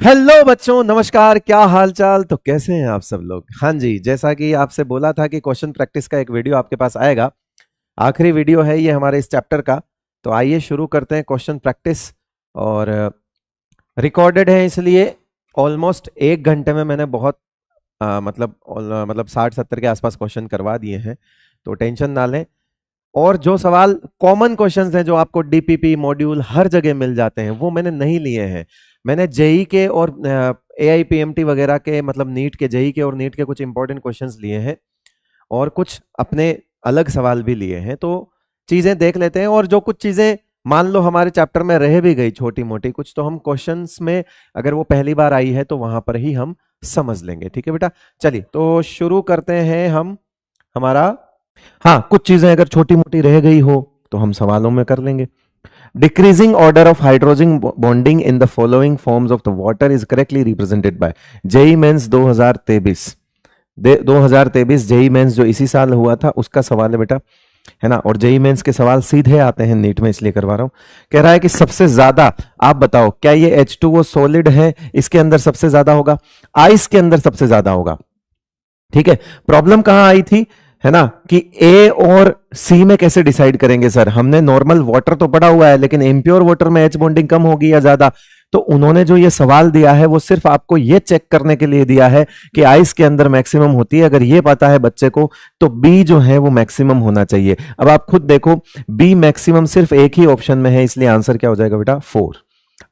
Hello बच्चों, नमस्कार। क्या हाल चाल? तो कैसे हैं आप सब लोग? हाँ जी, जैसा कि आपसे बोला था कि क्वेश्चन प्रैक्टिस का एक वीडियो आपके पास आएगा। आखिरी वीडियो है ये हमारे इस चैप्टर का। तो आइए शुरू करते हैं क्वेश्चन प्रैक्टिस। और रिकॉर्डेड है, इसलिए ऑलमोस्ट 1 घंटे में मैंने बहुत मतलब 60-70 के आसपास क्वेश्चन करवा दिए हैं। तो टेंशन ना लें। और जो सवाल कॉमन क्वेश्चंस हैं जो आपको डीपीपी मॉड्यूल हर जगह मिल जाते हैं, वो मैंने नहीं लिए हैं। मैंने जेई के और एआईपीएमटी वगैरह के, मतलब नीट के, जेई के और नीट के कुछ इंपॉर्टेंट क्वेश्चंस लिए हैं और कुछ अपने अलग सवाल भी लिए हैं। तो चीजें देख लेते हैं। और जो कुछ चीजें मान लो हमारे चैप्टर में रह भी गई छोटी मोटी कुछ, तो हम क्वेश्चंस में अगर वो पहली बार आई है तो वहां पर ही हम समझ लेंगे। ठीक है बेटा, चलिए तो शुरू करते हैं हम हमारा। हाँ, कुछ चीजें अगर छोटी मोटी रह गई हो तो हम सवालों में कर लेंगे। Decreasing order of hydrogen bonding in the following forms of the water is correctly represented by. JEE Mains 2023 JEE Mains जो इसी साल हुआ था उसका सवाल है बेटा, है ना। और जेई मेंस के सवाल सीधे आते हैं नीट में, इसलिए करवा रहा हूं। कह रहा है कि सबसे ज्यादा, आप बताओ क्या ये H2O सॉलिड है, इसके अंदर सबसे ज्यादा होगा, आइस के अंदर सबसे ज्यादा होगा। ठीक है, प्रॉब्लम कहां आई थी, है ना, कि ए और सी में कैसे डिसाइड करेंगे सर। हमने नॉर्मल वाटर तो पढ़ा हुआ है, लेकिन इम्प्योर वाटर में एच बॉन्डिंग कम होगी या ज्यादा। तो उन्होंने जो ये सवाल दिया है वो सिर्फ आपको ये चेक करने के लिए दिया है कि आइस के अंदर मैक्सिमम होती है। अगर ये पता है बच्चे को तो बी जो है वो मैक्सिमम होना चाहिए। अब आप खुद देखो, बी मैक्सिमम सिर्फ एक ही ऑप्शन में है, इसलिए आंसर क्या हो जाएगा बेटा? 4।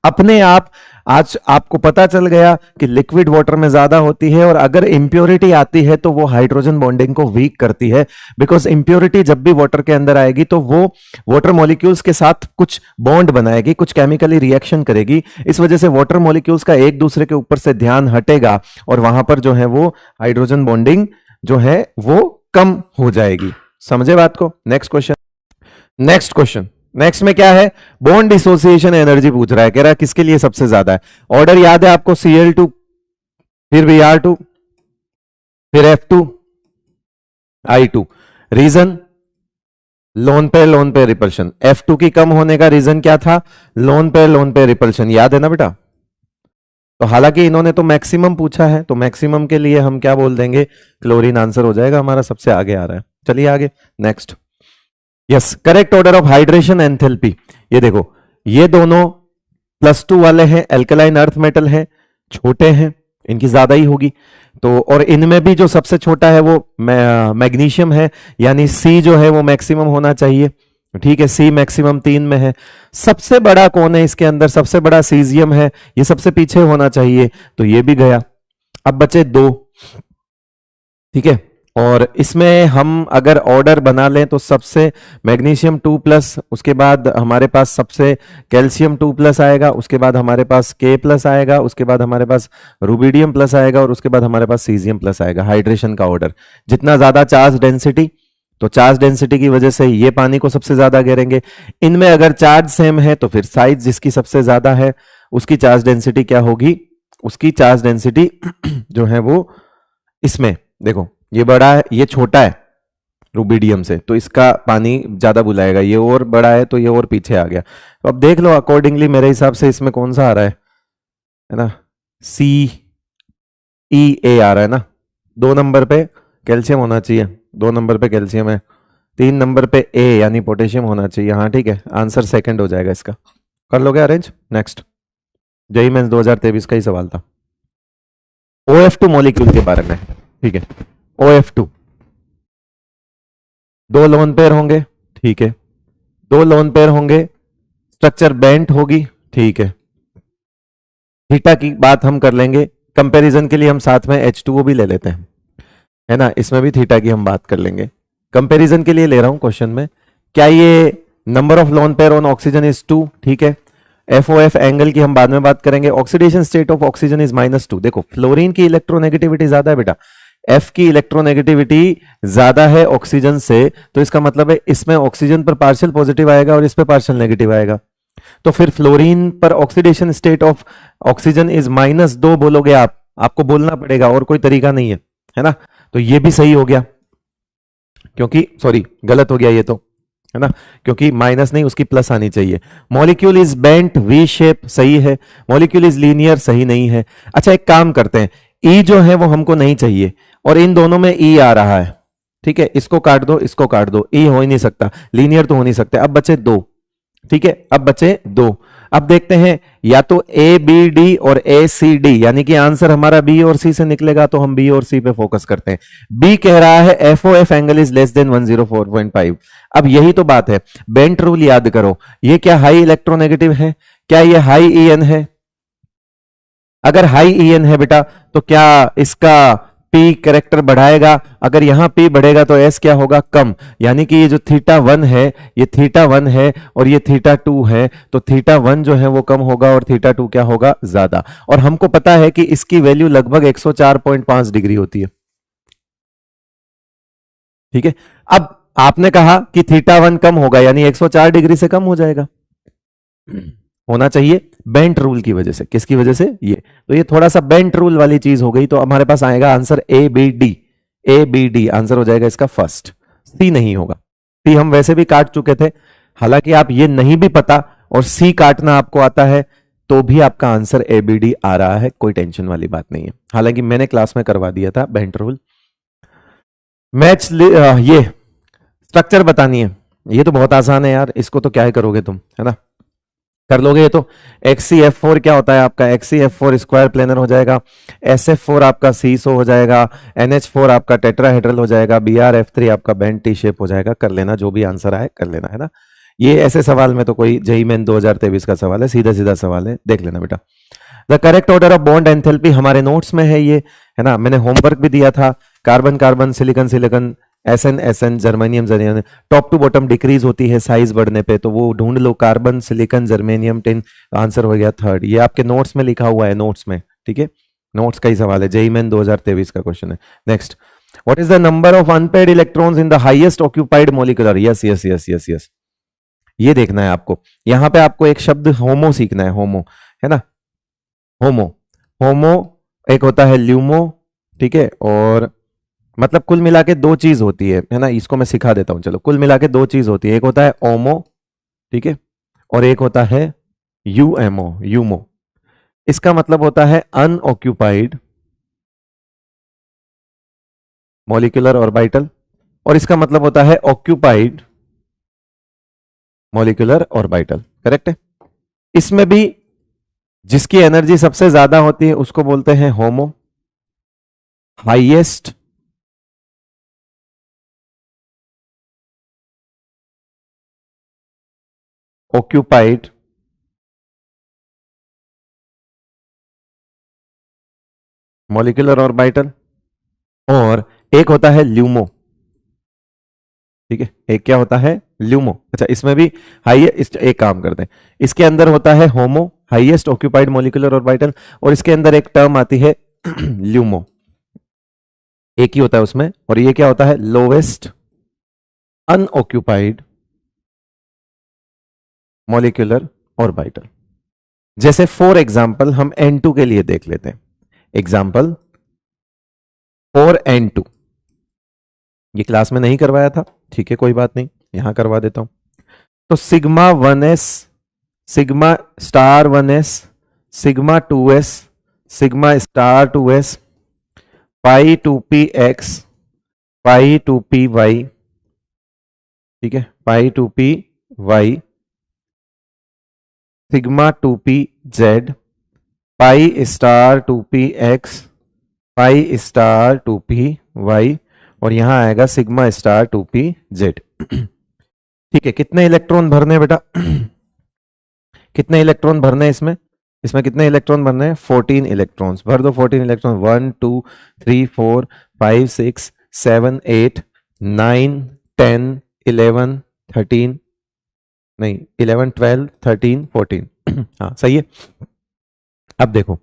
अपने आप आज आपको पता चल गया कि लिक्विड वाटर में ज्यादा होती है, और अगर इंप्योरिटी आती है तो वो हाइड्रोजन बॉन्डिंग को वीक करती है। बिकॉज इंप्योरिटी जब भी वाटर के अंदर आएगी तो वो वाटर मॉलिक्यूल्स के साथ कुछ बॉन्ड बनाएगी, कुछ केमिकली रिएक्शन करेगी। इस वजह से वाटर मॉलिक्यूल्स का एक दूसरे के ऊपर से ध्यान हटेगा और वहां पर जो है वो हाइड्रोजन बॉन्डिंग जो है वो कम हो जाएगी। समझे बात को? नेक्स्ट में क्या है? बॉन्ड डिसोसिएशन एनर्जी पूछ रहा है। कह रहा है किसके लिए सबसे ज्यादा है। ऑर्डर याद है आपको? Cl2, फिर Br2, फिर F2, I2। Reason lone pair repulsion. F2 की कम होने का रीजन क्या था? Lone pair repulsion. याद है ना बेटा? तो हालांकि इन्होंने तो मैक्सिमम पूछा है, तो मैक्सिमम के लिए हम क्या बोल देंगे? क्लोरीन आंसर हो जाएगा हमारा, सबसे आगे आ रहा है। चलिए आगे, next. Yes, correct order of hydration enthalpy. ये देखो, ये दोनों +2 वाले हैं, एल्कलाइन अर्थ मेटल है, छोटे हैं, इनकी ज्यादा ही होगी। तो और इनमें भी जो सबसे छोटा है वो मैग्नीशियम है, यानी सी जो है वो मैक्सिमम होना चाहिए। ठीक है, सी मैक्सिमम 3 में है। सबसे बड़ा कौन है इसके अंदर? सबसे बड़ा सीजियम है, ये सबसे पीछे होना चाहिए, तो ये भी गया। अब बचे 2। ठीक है, और इसमें हम अगर ऑर्डर बना लें तो सबसे मैग्नीशियम 2+, उसके बाद हमारे पास सबसे कैल्शियम 2+ आएगा, उसके बाद हमारे पास K+ आएगा, उसके बाद हमारे पास रुबिडियम प्लस आएगा, और उसके बाद हमारे पास सीजियम प्लस आएगा। हाइड्रेशन का ऑर्डर जितना ज्यादा चार्ज डेंसिटी, तो चार्ज डेंसिटी की वजह से ये पानी को सबसे ज्यादा घेरेंगे। इनमें अगर चार्ज सेम है तो फिर साइज जिसकी सबसे ज्यादा है उसकी चार्ज डेंसिटी क्या होगी? उसकी चार्ज डेंसिटी जो है वो, इसमें देखो ये बड़ा है, ये छोटा है रुबिडियम से, तो इसका पानी ज्यादा बुलाएगा। ये और बड़ा है तो ये और पीछे आ गया। तो अब देख लो अकॉर्डिंगली मेरे हिसाब से इसमें कौन सा आ रहा है ना? CEA आ रहा है ना। 2 नंबर पे कैल्शियम होना चाहिए, 2 नंबर पे कैल्शियम है, 3 नंबर पे A यानी पोटेशियम होना चाहिए। हाँ ठीक है, आंसर सेकंड हो जाएगा इसका। कर लोगे अरेंज? नेक्स्ट, जेईई मेंस 2023 का ही सवाल था, OF2 मॉलिक्यूल के बारे में। ठीक है, OF2 2 लोन पेयर होंगे, ठीक है, 2 लोन पेयर होंगे, स्ट्रक्चर बेंट होगी, ठीक है। थीटा की बात हम कर लेंगे, कंपैरिजन के लिए हम साथ में H2O भी ले लेते हैं, है ना। इसमें भी थीटा की हम बात कर लेंगे, कंपैरिजन के लिए ले रहा हूं क्वेश्चन में। क्या ये number of lone pair on oxygen is 2, ठीक है। FOF एंगल की हम बाद में बात करेंगे। Oxidation state of oxygen is -2। देखो फ्लोरीन की इलेक्ट्रोनेगेटिविटी ज्यादा है बेटा, F की इलेक्ट्रोनेगेटिविटी ज्यादा है ऑक्सीजन से, तो इसका मतलब है इसमें ऑक्सीजन पर पार्शियल पॉजिटिव आएगा और इस पे पार्शियल नेगेटिव आएगा। तो फिर फ्लोरीन पर oxidation state of oxygen is -2 बोलोगे आप, आपको बोलना पड़ेगा और कोई तरीका नहीं है ना। तो ये भी सही हो गया, क्योंकि सॉरी गलत हो गया ये तो, है ना, क्योंकि माइनस नहीं, उसकी प्लस आनी चाहिए। Molecule is bent V shape, सही है। मॉलिक्यूल इज लीनियर, सही नहीं है। अच्छा एक काम करते हैं, ई जो है वो हमको नहीं चाहिए, और इन दोनों में ई आ रहा है, ठीक है, इसको काट दो, इसको काट दो, ई हो ही नहीं सकता, लीनियर तो हो नहीं सकते। अब बचे दो, ठीक है, अब बचे दो। अब देखते हैं, या तो ए बी डी और ए सी डी, यानी कि आंसर हमारा बी और सी से निकलेगा, तो हम बी और सी पे फोकस करते हैं। बी कह रहा है F O F angle is less than 104.5। अब यही तो बात है, बेंट रूल याद करो, ये क्या हाई इलेक्ट्रोनेगेटिव है, क्या ये हाई ई एन है? अगर हाई ई एन है बेटा, तो क्या इसका पी करेक्टर बढ़ाएगा? अगर यहां पी बढ़ेगा तो एस क्या होगा? कम। यानी कि ये जो थीटा वन है, ये थीटा वन है और ये थीटा टू है, तो थीटा वन जो है वो कम होगा और थीटा टू क्या होगा? ज्यादा। और हमको पता है कि इसकी वैल्यू लगभग 104.5 डिग्री होती है, ठीक है। अब आपने कहा कि थीटा वन कम होगा, यानी 104 डिग्री से कम हो जाएगा, होना चाहिए बेंट रूल की वजह से। किसकी वजह से? ये। तो ये थोड़ा सा बेंट रूल वाली चीज हो गई, तो हमारे पास आएगा answer A B D. A B D answer हो जाएगा इसका फर्स्ट, सी नहीं होगा। सी हम वैसे भी काट चुके थे, हालांकि आप ये नहीं भी पता और सी काटना आपको आता है, तो भी आपका आंसर ए बी डी आ रहा है, कोई टेंशन वाली बात नहीं है। हालांकि मैंने क्लास में करवा दिया था बेंट रूल। मैच ये स्ट्रक्चर बतानी है, ये तो बहुत आसान है यार, इसको तो क्या ही करोगे तुम, है ना, कर लोगे ये तो। XCF4 क्या होता है आपका? XCF4 स्क्वायर प्लेनर हो जाएगा, SF4 आपका सीसो हो जाएगा, NH4 आपका टेट्राहेड्रल हो जाएगा, BrF3 आपका बेंट टी शेप हो जाएगा। कर लेना, जो भी आंसर आए कर लेना, है ना। ये ऐसे सवाल में तो कोई जेईई मेन 2023 का सवाल है, सीधा सीधा सवाल है, देख लेना बेटा। The correct order of bond enthalpy हमारे नोट्स में है, ये है ना, मैंने होमवर्क भी दिया था। Carbon carbon, silicon silicon, SN SN, germanium germanium, top to bottom decrease होती है साइज बढ़ने पे, तो वो ढूंढ लो, carbon silicon germanium tin, answer हो गया थर्ड। ये आपके नोट्स में लिखा हुआ है, नोट्स में, ठीक है, नोट्स का ही सवाल है, जेईई मेन 2023 का क्वेश्चन है। Next, what is the number of unpaired electrons in the highest occupied molecular? Yes yes yes yes yes, ये देखना है आपको। यहां पे आपको एक शब्द होमो सीखना है, होमो, है ना, होमो। होमो एक होता है ल्यूमो, ठीक है, और मतलब कुल मिला के दो चीज होती है ना, इसको मैं सिखा देता हूं, चलो। कुल मिला के दो चीज होती है, एक होता है ओमो, ठीक है, और एक होता है यूएमओ, यूमो। इसका मतलब होता है अनऑक्यूपाइड मॉलिक्यूलर ऑर्बिटल, और इसका मतलब होता है ऑक्यूपाइड मॉलिक्यूलर ऑर्बिटल, करेक्ट है। इसमें भी जिसकी एनर्जी सबसे ज्यादा होती है उसको बोलते हैं होमो, हाईएस्ट ऑक्यूपाइड मॉलिक्यूलर ऑर्बिटल, और एक होता है ल्यूमो, ठीक है, एक क्या होता है? ल्यूमो। अच्छा, इसमें भी हाईएस्ट, एक काम करते हैं, इसके अंदर होता है होमो, हाईएस्ट ऑक्यूपाइड मॉलिक्यूलर ऑर्बिटल, और इसके अंदर एक टर्म आती है ल्यूमो, एक ही होता है उसमें, और ये क्या होता है? Lowest unoccupied molecular orbital. जैसे फॉर एग्जांपल हम N2 के लिए देख लेते हैं, एग्जांपल फॉर N2, ये क्लास में नहीं करवाया था, ठीक है, कोई बात नहीं, यहां करवा देता हूं। तो sigma 1s, sigma star 1s, sigma 2s, sigma star 2s, पाई 2p(x), पाई 2p(y), ठीक है, पाई 2p(y), sigma 2p(z), pi star 2p(x), pi star 2p(y), और यहां आएगा सिग्मा स्टार 2p(z). ठीक है, कितने इलेक्ट्रॉन भरने हैं बेटा? कितने इलेक्ट्रॉन भरने हैं इसमें? इसमें कितने इलेक्ट्रॉन भरने हैं? 14 इलेक्ट्रॉन्स भर दो। 14 इलेक्ट्रॉन, 1 2 3 4 5 6 7 8 9 10 11 13, नहीं 11 12 13 14 हाँ सही है। अब देखो,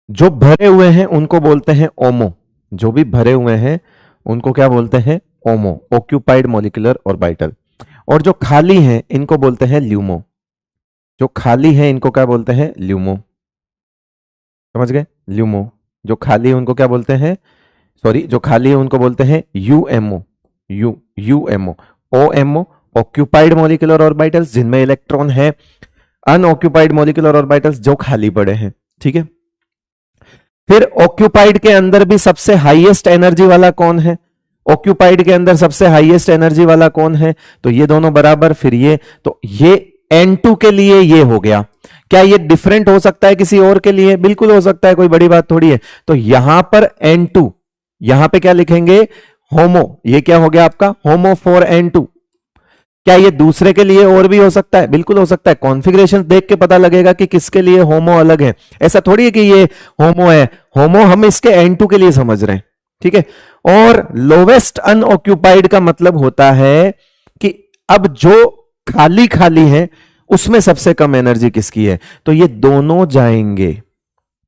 जो भरे हुए हैं उनको बोलते हैं ओमो, जो भी भरे हुए हैं उनको क्या बोलते हैं? ओमो, ऑक्यूपाइड मॉलिक्यूलर ऑर्बिटल। और जो खाली हैं इनको बोलते हैं ल्यूमो, जो खाली हैं इनको क्या बोलते हैं? ल्यूमो, समझ गए? ल्यूमो। जो खाली है उनको क्या बोलते हैं? सॉरी, जो खाली है उनको बोलते हैं यूएमओ, यूएमओ। ओएमओ ऑक्यूपाइड मॉलिक्यूलर ऑर्बिटल्स जिनमें इलेक्ट्रॉन है, अनऑक्यूपाइड मॉलिक्यूलर ऑर्बिटल्स जो खाली पड़े हैं, ठीक है। फिर ऑक्यूपाइड के अंदर भी सबसे हाईएस्ट एनर्जी वाला कौन है, ऑक्यूपाइड के अंदर सबसे हाईएस्ट एनर्जी वाला कौन है, तो ये दोनों बराबर, फिर ये, तो ये N2 के लिए ये हो गया। क्या ये डिफरेंट हो सकता है किसी और के लिए? बिल्कुल हो सकता है, कोई बड़ी बात थोड़ी है। तो यहां पर N2, यहां पे क्या लिखेंगे, होमो, ये क्या हो गया आपका होमो फॉर N2। क्या ये दूसरे के लिए और भी हो सकता है? बिल्कुल हो सकता है, कॉन्फ़िगरेशन देख के पता लगेगा कि किसके लिए होमो अलग है। ऐसा थोड़ी है कि ये होमो है, होमो हम इसके N2 के लिए समझ रहे हैं, ठीक है। और लोवेस्ट अनऑक्यूपाइड का मतलब होता है कि अब जो खाली खाली है उसमें सबसे कम एनर्जी किसकी है, तो ये दोनों जाएंगे।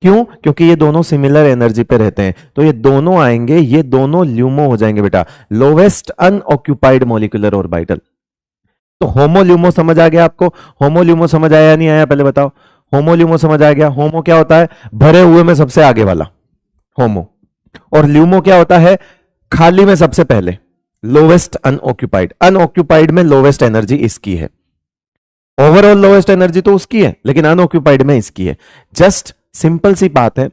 क्यों? क्योंकि ये दोनों सिमिलर एनर्जी पे रहते हैं, तो ये दोनों आएंगे, ये दोनों ल्यूमो हो जाएंगे बेटा, लोवेस्ट अनऑक्यूपाइड मॉलिक्यूलर ऑर्बिटल। तो होमोल्यूमो समझ आ गया आपको? होमोल्यूमो समझ आया नहीं आया, पहले बताओ। होमोल्यूमो समझ आ गया? होमो क्या होता है, भरे हुए में सबसे आगे वाला होमो, और ल्यूमो क्या होता है, खाली में सबसे पहले, लोवेस्ट अनऑक्यूपाइड। अनऑक्यूपाइड में लोवेस्ट एनर्जी इसकी है, ओवरऑल लोवेस्ट एनर्जी तो उसकी है, लेकिन अनऑक्यूपाइड में इसकी है। जस्ट सिंपल सी बात है,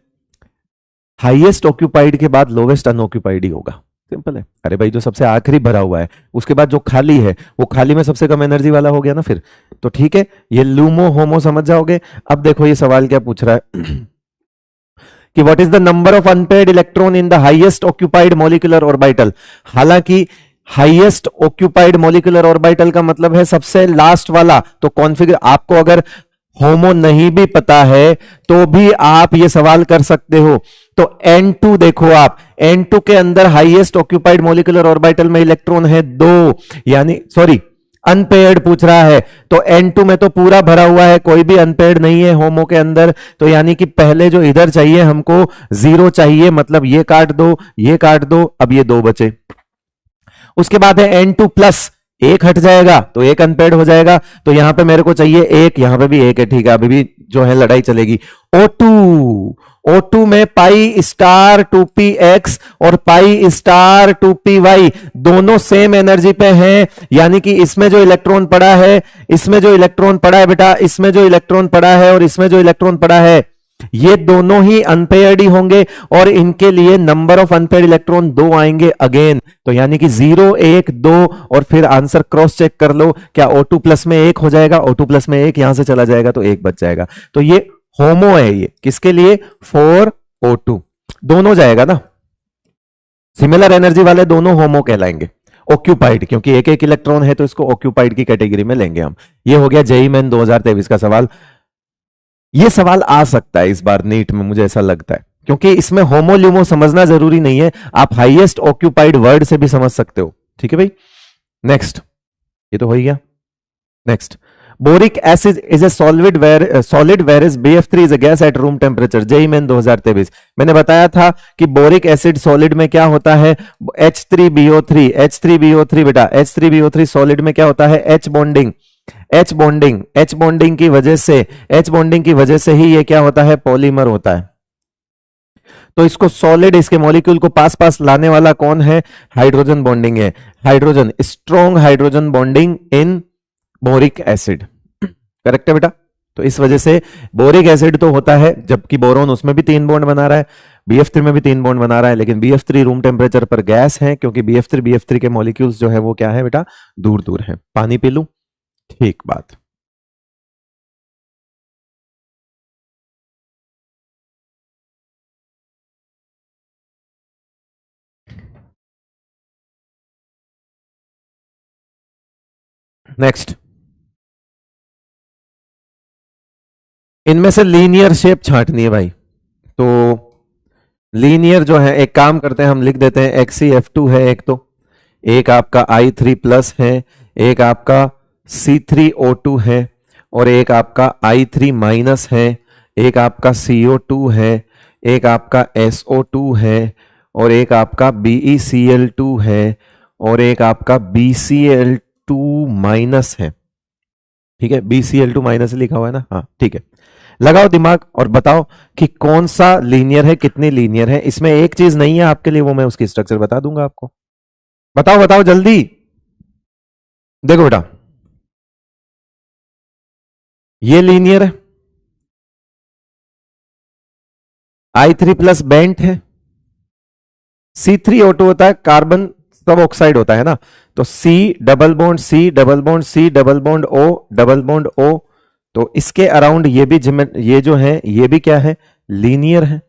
हाईएस्ट ऑक्यूपाइड के बाद लोवेस्ट अनऑक्यूपाइड ही होगा, सिंपल है। अरे भाई जो सबसे आखिरी भरा हुआ है उसके बाद जो खाली है वो खाली में सबसे कम एनर्जी वाला हो गया ना फिर, तो ठीक है, ये लूमो होमो समझ जाओगे। अब देखो ये सवाल क्या पूछ रहा है कि what is the number of unpaired electron in the highest occupied molecular orbital. हालांकि हाईएस्ट ऑक्यूपाइड मॉलिक्यूलर ऑर्बिटल का मतलब है सबसे लास्ट वाला, तो कॉन्फिगर आपको अगर होमो नहीं भी पता है तो भी आप ये सवाल कर सकते हो। तो N2 देखो आप, N2 के अंदर हाईएस्ट ऑक्यूपाइड मॉलिक्यूलर ऑर्बिटल में इलेक्ट्रॉन है 2, यानी सॉरी अनपेयर्ड पूछ रहा है, तो N2 में तो पूरा भरा हुआ है, कोई भी अनपेयर्ड नहीं है होमो के अंदर, तो यानी कि पहले जो इधर चाहिए हमको 0 चाहिए, मतलब ये काट दो, ये काट दो, अब ये 2 बचे। उसके बाद है N2 प्लस, एक हट जाएगा तो एक अनपेयर्ड हो जाएगा, तो यहां पे मेरे को चाहिए एक, यहां पे भी एक है, ठीक है, अभी भी जो है लड़ाई चलेगी। O2 में पाई स्टार 2px और पाई स्टार 2py दोनों सेम एनर्जी पे हैं, यानी कि इसमें जो इलेक्ट्रॉन पड़ा है, इसमें जो इलेक्ट्रॉन पड़ा है बेटा, इसमें जो इलेक्ट्रॉन पड़ा है और इसमें जो इलेक्ट्रॉन पड़ा है, ये दोनों ही अनपेयर्ड ही होंगे, और इनके लिए नंबर ऑफ अनपेयर्ड इलेक्ट्रॉन 2 आएंगे अगेन, तो यानी कि 0 1 2, और फिर आंसर क्रॉस चेक कर लो, क्या O2 प्लस में 1 हो जाएगा, O2 प्लस में 1 यहां से चला जाएगा तो 1 बच जाएगा। तो ये होमो है, ये किसके लिए, फॉर O2, दोनों जाएगा ना, सिमिलर एनर्जी वाले दोनों होमो कहलाएंगे। ऑक्यूपाइड क्योंकि एक एक इलेक्ट्रॉन है तो इसको ऑक्यूपाइड की कैटेगरी में लेंगे हम। ये हो गया जेईई मेन 2023 का सवाल। ये सवाल आ सकता है इस बार नीट में, मुझे ऐसा लगता है, क्योंकि इसमें होमोल्यूमो समझना जरूरी नहीं है, आप हाईएस्ट ऑक्यूपाइड वर्ड से भी समझ सकते हो, ठीक है भाई। नेक्स्ट, ये तो हो ही गया। Next, boric acid is a solid where BF3 is a gas at room temperature, JEE Main 2023। मैंने बताया था कि बोरिक एसिड सॉलिड में क्या होता है, H3BO3 बेटा, H3BO3 सॉलिड में क्या होता है, H बॉन्डिंग की वजह से ही ये क्या होता है, पॉलीमर होता है। तो इसको सॉलिड, इसके मॉलिक्यूल को पास पास लाने वाला कौन है, हाइड्रोजन बॉन्डिंग है, हाइड्रोजन, स्ट्रॉन्ग हाइड्रोजन बॉन्डिंग इन बोरिक एसिड, करेक्ट है बेटा। तो इस वजह से बोरिक एसिड तो होता है, जबकि बोरोन उसमें भी 3 बॉन्ड बना रहा है, BF3 में भी 3 बॉन्ड बना रहा है, लेकिन BF3 रूम टेम्परेचर पर गैस है, क्योंकि BF3 के मॉलिक्यूल्स जो है वो क्या है बेटा, दूर दूर है। पानी पी लूं, ठीक बात। नेक्स्ट, इनमें से लीनियर शेप छांटनी है भाई, तो लीनियर जो है, एक काम करते हैं हम लिख देते हैं XeF2 है एक, तो एक आपका I3 प्लस है, एक आपका C3O2 है, और एक आपका I3 माइनस है, एक आपका CO2 है, एक आपका SO2 है, और एक आपका BeCl2 है, और एक आपका BCl2 माइनस है, ठीक है, BCl2 माइनस लिखा हुआ है ना, हाँ ठीक है। लगाओ दिमाग और बताओ कि कौन सा लीनियर है, कितने लीनियर है। इसमें एक चीज नहीं है आपके लिए, वो मैं उसकी स्ट्रक्चर बता दूंगा आपको। बताओ बताओ जल्दी। देखो बेटा, ये लीनियर है, I3 प्लस बेंट है, C3O2 होता है, कार्बन सब ऑक्साइड होता है ना, तो C double bond C double bond C double bond O double bond O, तो इसके अराउंड ये भी ये जो है ये भी क्या है, लीनियर है।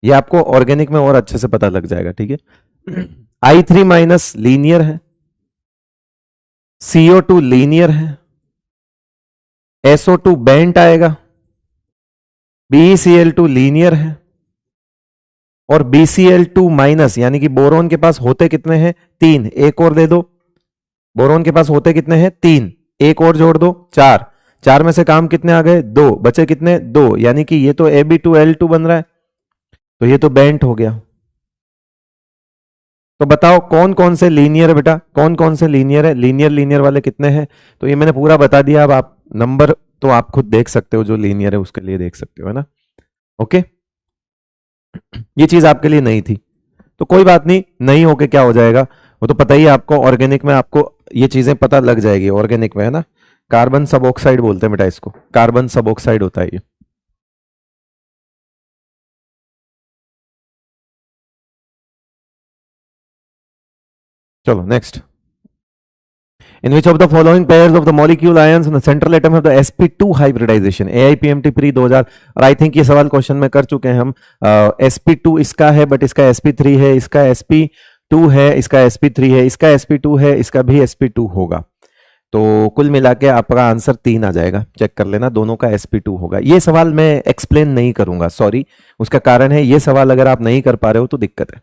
ये आपको ऑर्गेनिक में और अच्छे से पता लग जाएगा, ठीक है। I3 माइनस लीनियर है, CO2 लीनियर है, SO2 बेंट आएगा, BeCl2 लीनियर है, और BCl2 माइनस यानी कि बोरोन के पास होते कितने हैं, 3, एक और दे दो। बोरोन के पास होते कितने हैं, 3, एक और जोड़ दो, 4, 4 में से काम कितने आ गए, 2, बचे कितने, 2, यानी कि ये तो Ab2L2 बन रहा है, तो ये तो बेंट हो गया। तो बताओ कौन कौन से लीनियर है बेटा, कौन कौन से लीनियर है, लीनियर लीनियर वाले कितने हैं, तो ये मैंने पूरा बता दिया। अब आप नंबर तो आप खुद देख सकते हो, जो लीनियर है उसके लिए देख सकते हो, है ना। ओके, ये चीज आपके लिए नहीं थी, तो कोई बात नहीं, नहीं होके क्या हो जाएगा वो तो पता ही है आपको। ऑर्गेनिक में आपको ये चीजें पता लग जाएगी, ऑर्गेनिक में, है ना। कार्बन सब ऑक्साइड बोलते हैं बेटा इसको, कार्बन सब ऑक्साइड होता है ये। चलो next. In which of the following pairs of the molecule ions in the central atom have the sp2 hybridization? AIPMT pre 2000, और आई थिंक ये सवाल क्वेश्चन में कर चुके हैं हम। sp2 इसका है, बट इसका sp3 है, इसका sp2 है, इसका sp3 है, इसका sp2 है, इसका भी sp2 होगा। तो कुल मिला के आपका आंसर 3 आ जाएगा, चेक कर लेना, दोनों का sp2 होगा। ये सवाल मैं एक्सप्लेन नहीं करूंगा, सॉरी, उसका कारण है ये सवाल अगर आप नहीं कर पा रहे हो तो दिक्कत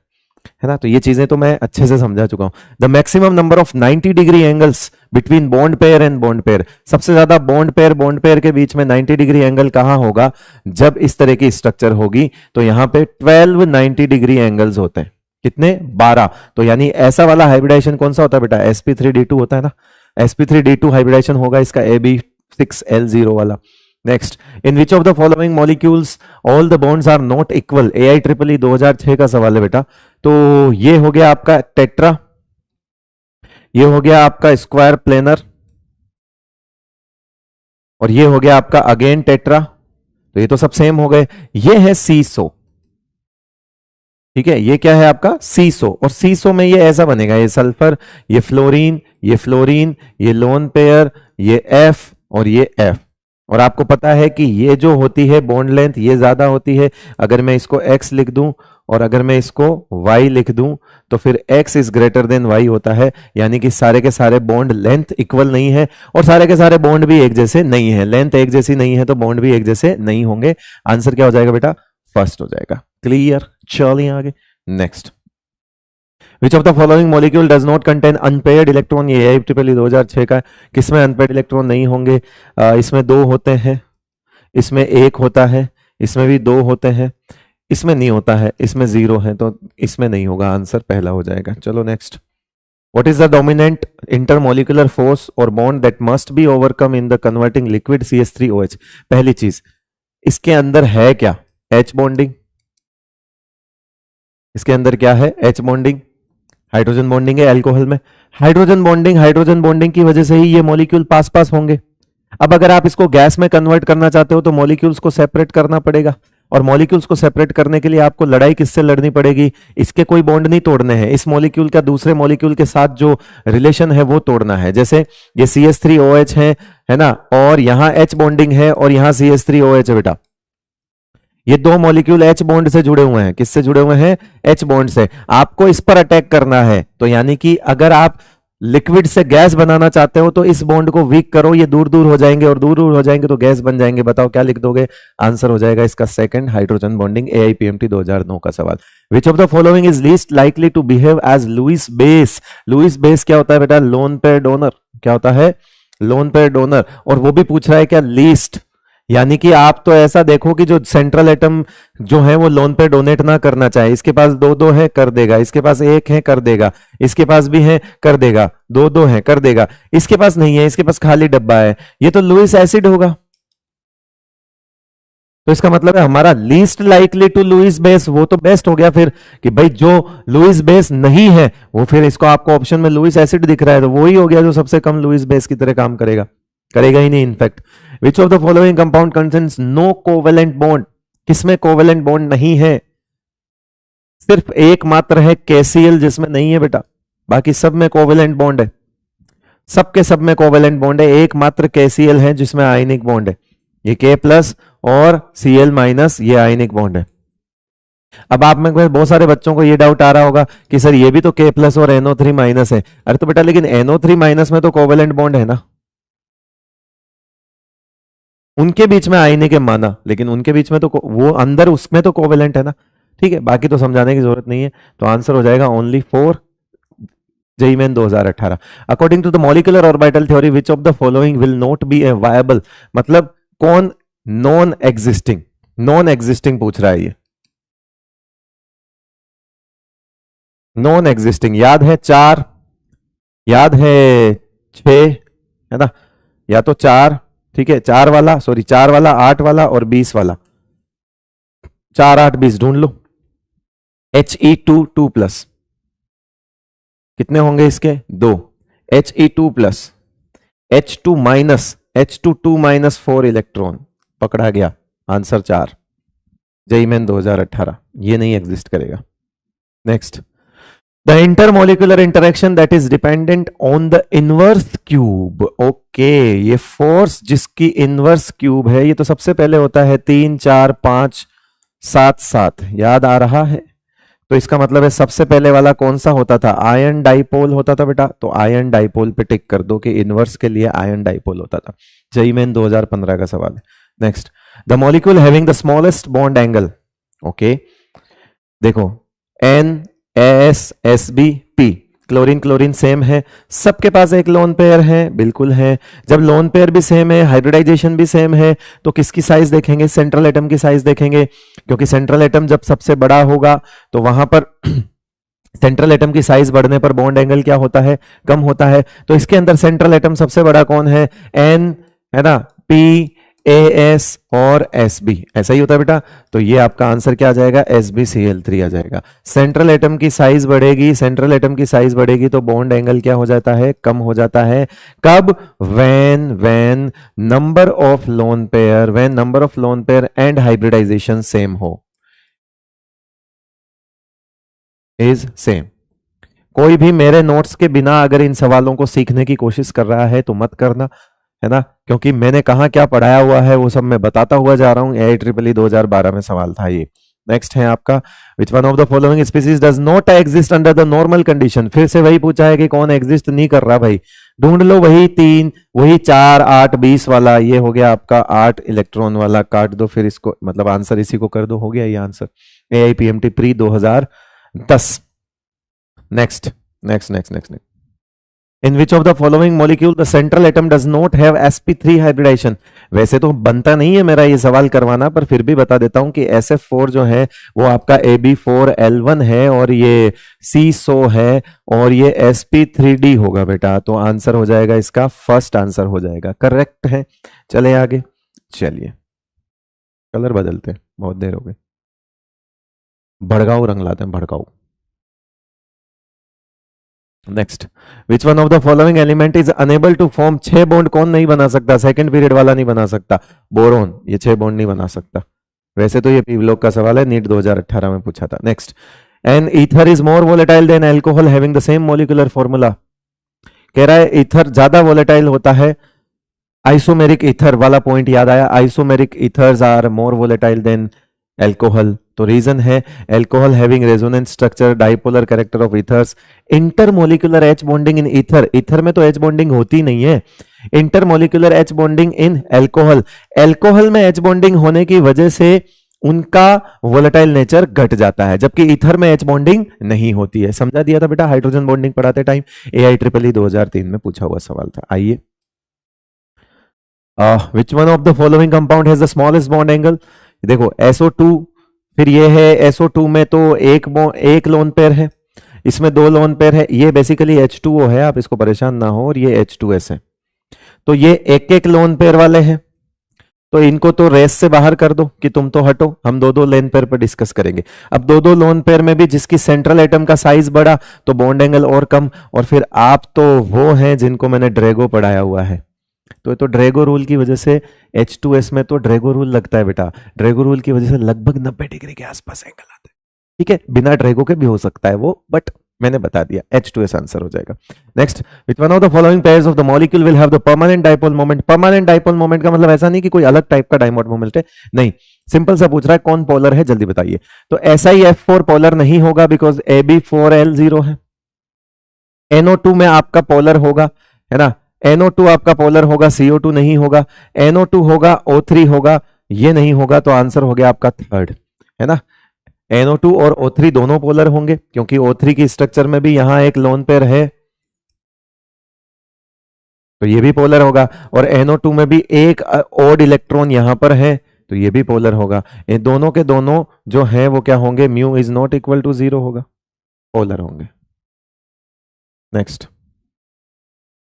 है ना। तो ये चीजें तो मैं अच्छे से समझा चुका हूं। The maximum number of 90 degree angles between bond pair and bond pair, सबसे ज्यादा बॉन्ड पेयर के बीच में 90 डिग्री एंगल कहां होगा, जब इस तरह की स्ट्रक्चर होगी, तो यहां पे 12 90 डिग्री एंगल्स होते हैं, कितने, 12। तो यानी ऐसा वाला हाइब्रिडाइजेशन कौन सा होता है बेटा, sp3d2 होता है ना, sp3d2 हाइब्रिडाइजेशन होगा इसका, ab6l0 वाला। Next, in which of the following molecules all the bonds are not equal, AIEEE 2006 का सवाल है बेटा। तो ये हो गया आपका टेट्रा, ये हो गया आपका स्क्वायर प्लेनर, और ये हो गया आपका अगेन टेट्रा, तो ये तो सब सेम हो गए। ये है सीसो, ठीक है, ये क्या है आपका सीसो, और सीसो में ये ऐसा बनेगा, ये सल्फर, ये फ्लोरीन, ये फ्लोरीन, ये लोन पेयर, ये एफ और ये एफ। और आपको पता है कि ये जो होती है बॉन्ड लेंथ ये ज्यादा होती है। अगर मैं इसको x लिख दूं और अगर मैं इसको y लिख दूं तो फिर x is greater than y होता है, यानी कि सारे के सारे बॉन्ड लेंथ इक्वल नहीं है और सारे के सारे बॉन्ड भी एक जैसे नहीं है। लेंथ एक जैसी नहीं है तो बॉन्ड भी एक जैसे नहीं होंगे। आंसर क्या हो जाएगा बेटा, फर्स्ट हो जाएगा। क्लियर, चलिए आगे next. Which of the following molecule does not contain unpaired electron? ये AIEEE 2006 का है। किसमें अनपेयर्ड इलेक्ट्रॉन नहीं होंगे, इसमें 2 होते हैं, इसमें 1 होता है, इसमें भी 2 होते हैं, इसमें नहीं होता है, इसमें 0 है, तो इसमें नहीं होगा, आंसर पहला हो जाएगा। चलो next. What is the dominant intermolecular force or bond that must be overcome in the converting liquid CH3OH? पहली चीज, इसके अंदर है क्या, H बॉन्डिंग, इसके अंदर क्या है, H बॉन्डिंग, हाइड्रोजन बॉन्डिंग है अल्कोहल में, हाइड्रोजन बॉन्डिंग की वजह से ही ये मॉलिक्यूल पास पास होंगे। अब अगर आप इसको गैस में कन्वर्ट करना चाहते हो तो मॉलिक्यूल्स को सेपरेट करना पड़ेगा, और मॉलिक्यूल्स को सेपरेट करने के लिए आपको लड़ाई किससे लड़नी पड़ेगी, इसके कोई बॉन्ड नहीं तोड़ने हैं, इस मॉलिक्यूल का दूसरे मॉलिक्यूल के साथ जो रिलेशन है वो तोड़ना है। जैसे ये CH3OH है ना, और यहां H बॉन्डिंग है और यहां CH3OH है बेटा, ये 2 मॉलिक्यूल H बॉन्ड से जुड़े हुए हैं, किससे जुड़े हुए हैं, H बॉन्ड से। आपको इस पर अटैक करना है, तो यानी कि अगर आप लिक्विड से गैस बनाना चाहते हो तो इस बॉन्ड को वीक करो, ये दूर दूर हो जाएंगे और दूर दूर हो जाएंगे तो गैस बन जाएंगे। बताओ क्या लिख दोगे, आंसर हो जाएगा इसका सेकंड, हाइड्रोजन बॉन्डिंग, AIPMT 2009 का सवाल। Which of the following is least likely to behave as Lewis base? Lewis base क्या होता है बेटा, लोन पेयर डोनर, क्या होता है, लोन पेयर डोनर। और वो भी पूछ रहा है क्या, लीस्ट, यानी कि आप तो ऐसा देखो कि जो सेंट्रल एटम जो है वो लोन पे डोनेट ना करना चाहे, इसके पास 2-2 है कर देगा, इसके पास 1 है कर देगा, इसके पास भी है कर देगा, 2-2 है कर देगा, इसके पास नहीं है, इसके पास खाली डब्बा है, ये तो लुईस एसिड होगा। तो इसका मतलब है हमारा least likely to Lewis base वो तो बेस्ट हो गया फिर कि भाई जो लुईस बेस नहीं है वो फिर इसको आपको ऑप्शन में लुईस एसिड दिख रहा है तो वो ही हो गया जो सबसे कम लुईस बेस की तरह काम करेगा, करेगा ही नहीं in fact. Which of the following compound contains no covalent bond, किसमें कोवेलेंट बॉन्ड नहीं है? सिर्फ एक मात्र है KCl जिसमें नहीं है बेटा, बाकी सब में कोवेलेंट बॉन्ड है, सबके सब में कोवेलेंट बॉन्ड है, एक मात्र KCl है जिसमें आयनिक बॉन्ड है, ये K प्लस और Cl माइनस ये आयनिक बॉन्ड है। अब आप में बहुत सारे बच्चों को ये डाउट आ रहा होगा कि सर ये भी तो K प्लस और NO3 माइनस है। अरे तो बेटा लेकिन NO3 माइनस में तो कोवेलेंट बॉन्ड है ना, उनके बीच में आयनिक है माना, लेकिन उनके बीच में तो वो अंदर उसमें तो कोवेलेंट है ना। ठीक है, बाकी तो समझाने की जरूरत नहीं है, तो आंसर हो जाएगा only 4 JEE Main 2018। According to the molecular orbital theory which of the following will not be a viable, मतलब कौन नॉन एग्जिस्टिंग, नॉन एग्जिस्टिंग पूछ रहा है ये, नॉन एग्जिस्टिंग याद है 4, याद है 6 है ना, या तो 4, ठीक है 4 वाला, सॉरी 4 वाला 8 वाला और 20 वाला, 4 8 20 ढूंढ लो। He2 2 प्लस कितने होंगे इसके 2, He2 plus H2 minus H2 2 minus 4 electron, पकड़ा गया आंसर 4 जेईई मेन 2018, ये नहीं एग्जिस्ट करेगा। Next, the intermolecular interaction that is dependent on the inverse cube. Okay, ये फोर्स जिसकी इनवर्स क्यूब है ये तो सबसे पहले होता है 3 4 5 7 7, याद आ रहा है? तो इसका मतलब है सबसे पहले वाला कौन सा होता था, आयन डाइपोल होता था बेटा, तो आयन डाइपोल पे टिक कर दो कि इनवर्स के लिए आयन डाइपोल होता था। जेईई मेन 2015 का सवाल है। Next, the molecule having the smallest bond angle. Okay देखो NaSSBP, क्लोरीन क्लोरीन सेम है, सबके पास एक लोन पेयर है, बिल्कुल है। जब लोन पेयर भी सेम है, हाइब्रिडाइजेशन भी सेम है, तो किसकी साइज देखेंगे, सेंट्रल एटम की साइज देखेंगे, क्योंकि सेंट्रल एटम जब सबसे बड़ा होगा तो वहां पर सेंट्रल एटम की साइज बढ़ने पर बॉन्ड एंगल क्या होता है, कम होता है। तो इसके अंदर सेंट्रल एटम सबसे बड़ा कौन है, N है ना, P AS और SB, ऐसा ही होता है बेटा। तो ये आपका आंसर क्या आ जाएगा, SbCl3 आ जाएगा। सेंट्रल एटम की साइज बढ़ेगी, सेंट्रल एटम की साइज बढ़ेगी तो बॉन्ड एंगल क्या हो जाता है, कम हो जाता है। कब, when number of lone pair, when number of lone pair and hybridisation same हो, इज सेम। कोई भी मेरे नोट्स के बिना अगर इन सवालों को सीखने की कोशिश कर रहा है तो मत करना, है ना, क्योंकि मैंने कहा क्या पढ़ाया हुआ है वो सब मैं बताता हुआ जा रहा हूं। AIEEE 2012 में सवाल था ये। नेक्स्ट है आपका, विच one of the following species does not exist under the normal condition. फिर से वही पूछा है कि कौन एग्जिस्ट नहीं कर रहा भाई, ढूंढ लो वही 3, वही 4 8 20 वाला, ये हो गया आपका 8 इलेक्ट्रॉन वाला, काट दो फिर इसको, मतलब आंसर इसी को कर दो, हो गया ये answer AIPMT pre 2010। Next next next next In which of the following molecule the central atom does not have sp3 hybridization। वैसे तो बनता नहीं है मेरा ये सवाल करवाना, पर फिर भी बता देता हूं कि SF4 जो है वो आपका AB4L1 है और ये CSO है और ये sp3d होगा बेटा। तो आंसर हो जाएगा इसका, फर्स्ट आंसर हो जाएगा, करेक्ट है। चले आगे, चलिए कलर बदलते हैं, बहुत देर हो गई, भड़काऊ रंग लाते हैं, भड़काऊ। Next, which one of the following element is unable to form, 6 bond कौन नहीं बना सकता, सेकंड पीरियड वाला नहीं बना सकता, बोरोन, ये 6 बॉन्ड नहीं बना सकता। वैसे तो ये पीवलोक का सवाल है, नीट 2018 में पूछा था। Next, an ether is more volatile than alcohol having the same molecular formula. कह रहा है ईथर ज्यादा वोलेटाइल होता है, आइसोमेरिक ईथर वाला पॉइंट याद आया, isomeric ethers are more volatile than alcohol. तो रीजन है alcohol having resonance structure, dipolar character of ethers, intermolecular H bonding in ether, ether में तो एच बॉन्डिंग होती नहीं है, intermolecular H bonding in alcohol, alcohol में एच बॉन्डिंग होने की वजह से उनका वोलेटाइल नेचर घट जाता है, जबकि ईथर में एच बॉन्डिंग नहीं होती है। समझा दिया था बेटा हाइड्रोजन बॉन्डिंग पढ़ाते टाइम, AIEEE 2003 में पूछा हुआ सवाल था। आइए, विच one of the following compound has the smallest bond angle. देखो SO2, फिर ये है SO2 में तो एक लोन पेयर है, इसमें 2 लोन पेयर है, ये बेसिकली H2O है, आप इसको परेशान ना हो, और ये H2S है। तो ये एक एक लोन पेयर वाले हैं, तो इनको तो रेस से बाहर कर दो कि तुम तो हटो, हम दो दो लोन पेयर पर डिस्कस करेंगे। अब दो दो लोन पेयर में भी जिसकी सेंट्रल एटम का साइज बड़ा तो बॉन्ड एंगल और कम, और फिर आप तो वो हैं जिनको मैंने ड्रैगो पढ़ाया हुआ है। तो ये तो ड्रैगो रूल की वजह से H2S में तो ड्रैगो रूल लगता है बेटा, ड्रैगो रूल की वजह से लगभग 90 डिग्री के आसपास एंगल आता है। ठीक है, बिना ड्रैगो के भी हो सकता है वो, बट मैंने बता दिया H2S आंसर हो जाएगा। Next, which one of the following pairs of the molecule will have the permanent dipole moment. Permanent dipole moment का मतलब ऐसा नहीं कि कोई अलग टाइप का डाइपोल मोमेंट है, नहीं, सिंपल सा पूछ रहा है कौन पोलर है, जल्दी बताइए। तो SiF4 पोलर नहीं होगा बिकॉज Ab4L0 है। NO2 में आपका पोलर होगा, है ना, NO2 आपका पोलर होगा, CO2 नहीं होगा, NO2 होगा, O3 होगा, ये नहीं होगा, तो आंसर हो गया आपका थर्ड, है ना। NO2 और O3 दोनों पोलर होंगे क्योंकि O3 की स्ट्रक्चर में भी यहां एक लोन पेयर है, तो ये भी पोलर होगा, और NO2 में भी एक ओड इलेक्ट्रॉन यहां पर है, तो ये भी पोलर होगा। ये दोनों के दोनों जो हैं वो क्या होंगे, mu is not equal to 0 होगा, पोलर होंगे। नेक्स्ट,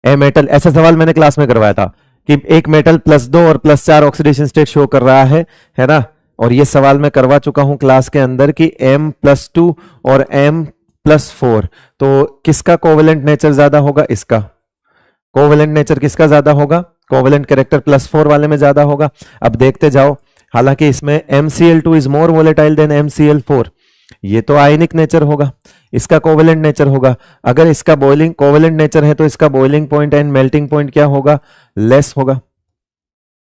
ए मेटल, ऐसा सवाल मैंने क्लास में करवाया था कि एक मेटल +2 और +4 ऑक्सीडेशन स्टेट शो कर रहा है ना, और ये सवाल मैं करवा चुका हूं क्लास के अंदर कि M+2 और M+4, तो किसका कोवेलेंट नेचर ज्यादा होगा, इसका कोवेलेंट नेचर किसका ज्यादा होगा, कोवेलेंट कैरेक्टर +4 वाले में ज्यादा होगा। अब देखते जाओ, हालांकि इसमें MCl2 is more volatile then MCl4, ये तो आयनिक नेचर होगा, इसका कोवेलेंट नेचर होगा। अगर इसका बॉइलिंग कोवेलेंट नेचर है तो इसका boiling point and melting point क्या होगा, लेस होगा।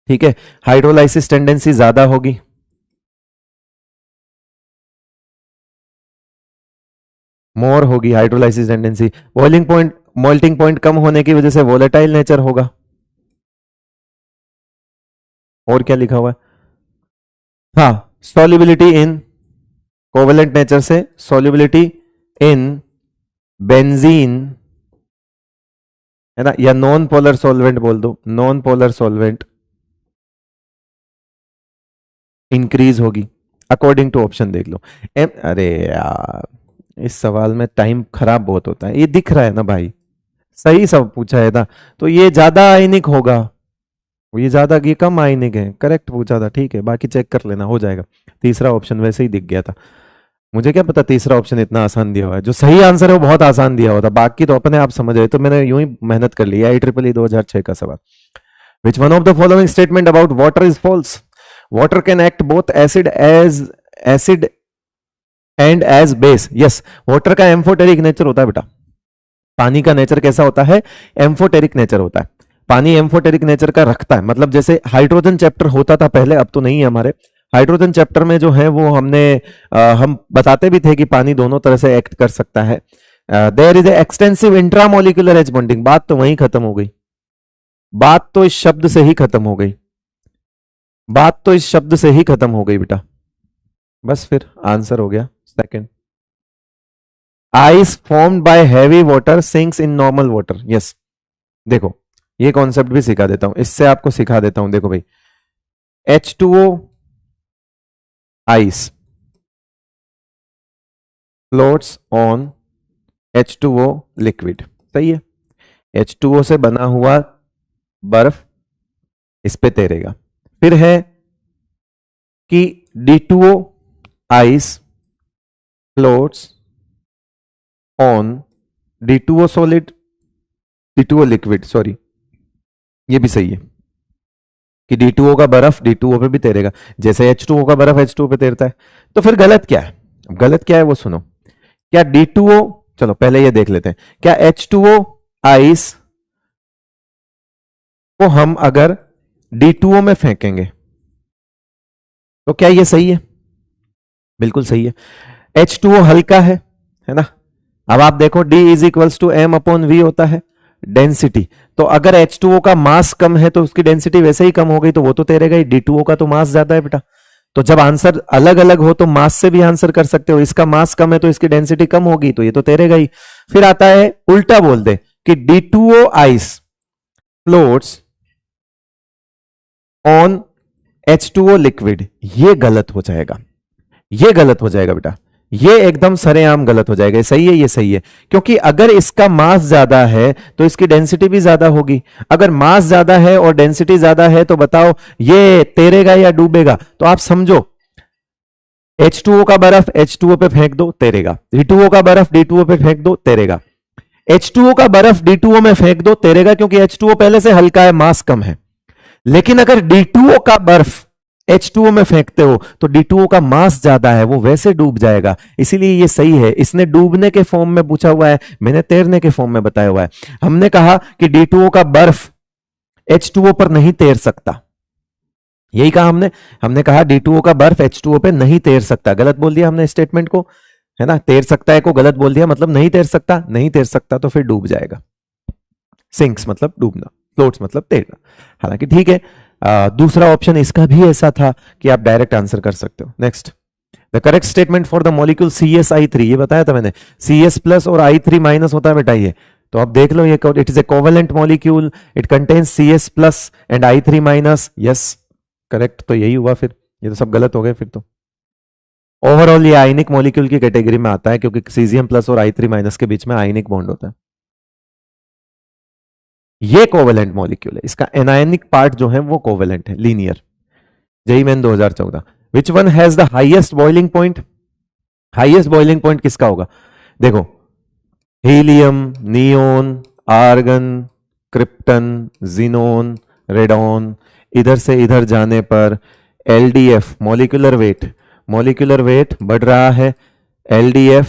ठीक है, हाइड्रोलाइसिस टेंडेंसी ज्यादा होगी, मोर होगी hydrolysis tendency. Boiling point melting point कम होने की वजह से वोलेटाइल नेचर होगा। और क्या लिखा हुआ है, हाँ, सॉल्युबिलिटी इन, कोवेलेंट नेचर से सॉल्युबिलिटी इन बेंजीन, है ना, या नॉन पोलर सॉल्वेंट बोल दो, नॉन पोलर सॉल्वेंट इंक्रीज होगी अकॉर्डिंग टू ऑप्शन, देख लो। अरे यार, इस सवाल में टाइम खराब बहुत होता है, ये दिख रहा है ना भाई, सही सब पूछा है ना, तो ये ज्यादा आयनिक होगा, ये ज्यादा, ये कम आयनिक है, करेक्ट पूछा था, ठीक है, बाकी चेक कर लेना, हो जाएगा। तीसरा ऑप्शन वैसे ही दिख गया था, मुझे क्या पता तीसरा ऑप्शन इतना आसान दिया हुआ है, जो सही आंसर है वो बहुत आसान दिया हुआ था, बाकी तो अपने आप समझ रहे, तो मैंने यूं ही मेहनत कर ली। IEEE 2006 का सवाल, which one of the following statement about water is false. Water can act both acid and as base. Yes, water का एम्फोटेरिक नेचर होता है बेटा, पानी का नेचर कैसा होता है, एम्फोटेरिक नेचर होता है, पानी एम्फोटेरिक नेचर का रखता है, मतलब जैसे हाइड्रोजन चैप्टर होता था पहले, अब तो नहीं है हमारे, हाइड्रोजन चैप्टर में जो है वो हम बताते भी थे कि पानी दोनों तरह से एक्ट कर सकता है। There is extensive intramolecular H bonding, बात तो वहीं खत्म हो गई, बात तो इस शब्द से ही खत्म हो गई, बात तो इस शब्द से ही खत्म हो गई बेटा, बस फिर आंसर हो गया second. Ice formed by heavy water sinks in normal water. Yes, देखो ये कॉन्सेप्ट भी सिखा देता हूं, इससे आपको सिखा देता हूं, देखो भाई, H2O ice floats on H2O liquid, सही है, H2O से बना हुआ बर्फ इस पे तैरेगा। फिर है कि D2O ice floats on D2O solid, D2O liquid, sorry ये भी सही है कि D2O का बर्फ D2O पे भी तैरेगा, जैसे H2O का बर्फ H2O पे तैरता है। तो फिर गलत क्या है, गलत क्या है वो सुनो, क्या D2O, चलो पहले ये देख लेते हैं, क्या H2O आइस को हम अगर D2O में फेंकेंगे तो क्या ये सही है, बिल्कुल सही है। H2O हल्का है ना, अब आप देखो D is equals to M/V होता है डेंसिटी, तो अगर H2O का मास कम है तो उसकी डेंसिटी वैसे ही कम हो गई, तो वो तो तैरेगा ही, D2O का तो मास ज्यादा है बेटा, तो जब आंसर अलग अलग हो तो मास से भी आंसर कर सकते हो, इसका मास कम है तो इसकी डेंसिटी कम होगी, तो ये तो तैरेगा ही। फिर आता है उल्टा बोल दे कि D2O ice floats on H2O liquid, ये गलत हो जाएगा, ये गलत हो जाएगा बेटा, ये एकदम सरेआम गलत हो जाएगा। सही है, ये सही है, क्योंकि अगर इसका मास ज्यादा है तो इसकी डेंसिटी भी ज्यादा होगी। अगर मास ज्यादा है और डेंसिटी ज्यादा है तो बताओ ये तैरेगा या डूबेगा? तो आप समझो, H2O का बर्फ H2O पे फेंक दो, तैरेगा। D2O का बर्फ D2O पे फेंक दो, तैरेगा। H2O का बर्फ D2O में फेंक दो, तैरेगा, क्योंकि H2O पहले से हल्का है, मास कम है। लेकिन अगर D2O का बर्फ H2O में फेंकते हो तो D2O का मास ज्यादा है, वो वैसे डूब जाएगा। इसीलिए ये सही है। इसने डूबने के फॉर्म में पूछा हुआ है, मैंने तैरने के फॉर्म में बताया हुआ है। हमने कहा कि D2O का बर्फ H2O पर नहीं तैर सकता, यही कहा हमने। हमने कहा D2O का बर्फ H2O पे नहीं तैर सकता। गलत बोल दिया हमने स्टेटमेंट को, है ना। तैर सकता है को गलत बोल दिया, मतलब नहीं तैर सकता। नहीं तैर सकता तो फिर डूब जाएगा। सिंक्स मतलब डूबना, फ्लोट्स मतलब तैरना। हालांकि ठीक है, दूसरा ऑप्शन इसका भी ऐसा था कि आप डायरेक्ट आंसर कर सकते हो। Next, the correct statement for the molecule CsI3, ये बताया था मैंने, CS प्लस और I3 माइनस होता है बेटा। ये तो आप देख लो, ये it is a covalent molecule, it contains CS plus and I3 minus. Yes correct, तो यही हुआ। फिर ये तो सब गलत हो गए फिर तो। ओवरऑल ये आयनिक मॉलिक्यूल की कैटेगरी में आता है, क्योंकि सीजियम प्लस और I3 माइनस के बीच में आयनिक बॉन्ड होता है। ये कोवेलेंट मॉलिक्यूल है, इसका एनायनिक पार्ट जो है वो कोवेलेंट है, linear. JEE Main 2014। Which one has the highest boiling point? Highest boiling point किसका होगा? देखो, helium, neon, argon, krypton, xenon, radon, इधर से इधर जाने पर LDF मॉलिक्यूलर वेट बढ़ रहा है, LDF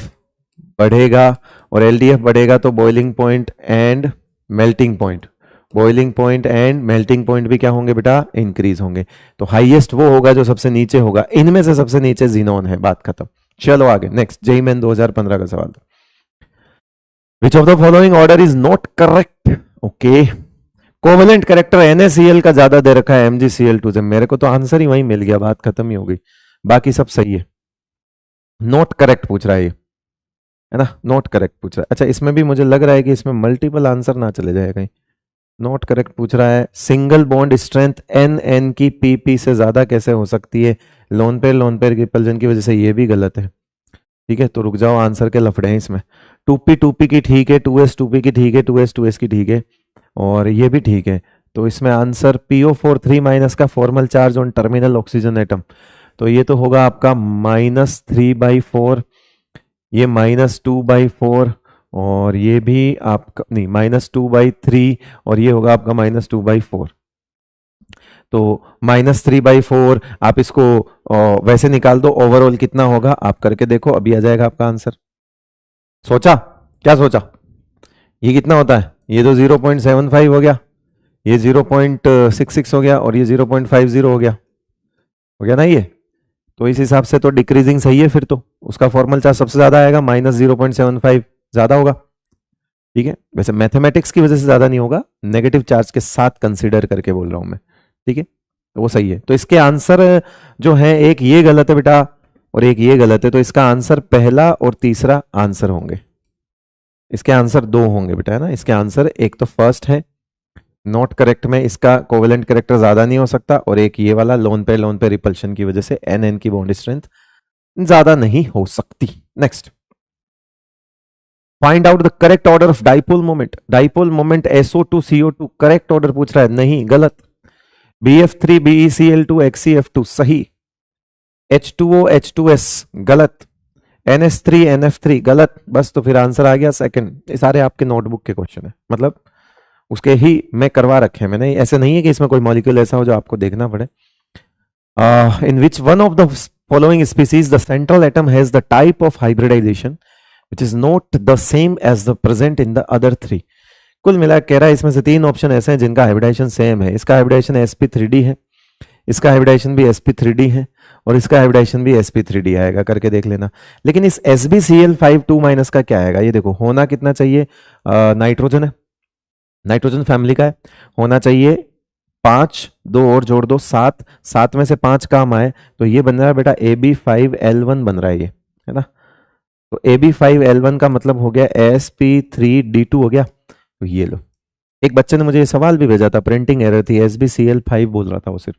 बढ़ेगा, और LDF बढ़ेगा तो boiling point and melting point, boiling point and melting point भी क्या होंगे बेटा? इंक्रीज होंगे। तो हाईएस्ट वो होगा जो सबसे नीचे होगा। इनमें से सबसे नीचे जीनोन है, बात खत्म। चलो आगे, नेक्स्ट, जेईई मेन 2015 का सवाल था। विच of the following order is not correct? Okay, covalent character NaCl का ज्यादा दे रखा है MgCl2 से। मेरे को तो आंसर ही वही मिल गया, बात खत्म ही हो गई। बाकी सब सही है। नॉट करेक्ट पूछ रहा है ये, है ना, नॉट करेक्ट पूछ रहा है। अच्छा, इसमें भी मुझे लग रहा है कि इसमें मल्टीपल आंसर ना चले जाए कहीं। नॉट करेक्ट पूछ रहा है। सिंगल बॉन्ड स्ट्रेंथ NN की PP से ज्यादा कैसे हो सकती है? लोन पेयर रिपल्जन की वजह से। ये भी गलत है। ठीक है, तो रुक जाओ, आंसर के लफड़े हैं इसमें। 2p की ठीक है, 2s 2p की ठीक है, 2s 2s की ठीक है, और ये भी ठीक है। तो इसमें आंसर PO4 3 माइनस का formal charge on terminal oxygen atom, तो ये तो होगा आपका -3/4, ये -2/4, और ये भी आपका नहीं, -2/3, और ये होगा आपका -2/4। तो -3/4 आप इसको वैसे निकाल दो, ओवरऑल कितना होगा आप करके देखो, अभी आ जाएगा आपका आंसर। सोचा? क्या सोचा? ये कितना होता है? ये तो 0.75 हो गया, ये 0.66 हो गया, और ये 0.50 हो गया ना ये। तो इस हिसाब से तो डिक्रीजिंग सही है, फिर तो उसका फॉर्मल चार्ज सबसे ज्यादा आएगा, -0.75 ज्यादा होगा। ठीक है, वैसे मैथमेटिक्स की वजह से ज्यादा नहीं होगा, नेगेटिव चार्ज के साथ कंसीडर करके बोल रहा हूं मैं। ठीक है, तो वो सही है। तो इसके आंसर जो है, एक ये गलत है बेटा और एक ये गलत है, तो इसका आंसर पहला और तीसरा आंसर होंगे। इसके आंसर दो होंगे बेटा, है ना। इसके आंसर एक तो फर्स्ट है, नॉट करेक्ट में इसका कोवेलेंट कैरेक्टर ज्यादा नहीं हो सकता, और एक ये वाला लोन पे रिपल्शन की वजह से NN की बॉन्ड स्ट्रेंथ ज्यादा नहीं हो सकती। Next, find out the correct order of dipole moment. Dipole moment SO2 CO2, correct order पूछ रहा है, नहीं, गलत। BF3 BeCl2 HCF2 सही, H2O H2S गलत, NS3 NF3 गलत। बस, तो फिर आंसर आ गया सेकंड। ये सारे आपके नोटबुक के क्वेश्चन है, मतलब उसके ही मैं करवा रखे हैं मैंने। ऐसे नहीं है कि इसमें कोई मॉलिक्यूल ऐसा हो जो आपको देखना पड़े। In which one of the following species the central atom has the type of hybridization which is not the same as the present in the other three. कुल मिला कह रहा है इसमें से 3 ऑप्शन ऐसे हैं जिनका हाइब्रिडाइजेशन सेम है। इसका हाइब्रिडाइजेशन sp3d है, इसका हाइब्रिडाइजेशन भी sp3d है, और इसका हाइब्रिडाइजेशन भी sp3d आएगा, करके देख लेना। लेकिन इस SbCl52- का क्या आएगा? ये देखो, होना कितना चाहिए? नाइट्रोजन है, नाइट्रोजन फैमिली का है, होना चाहिए 5, 2 और जोड़ दो 7, 7 में से 5 काम आए तो ये बन रहा है बेटा Ab5L1 बन रहा है, ये है ना। तो Ab5L1 का मतलब हो गया sp3d2 हो गया। तो ये लो, एक बच्चे ने मुझे ये सवाल भी भेजा था, प्रिंटिंग एरर थी, SbCl5 बोल रहा था वो सिर्फ,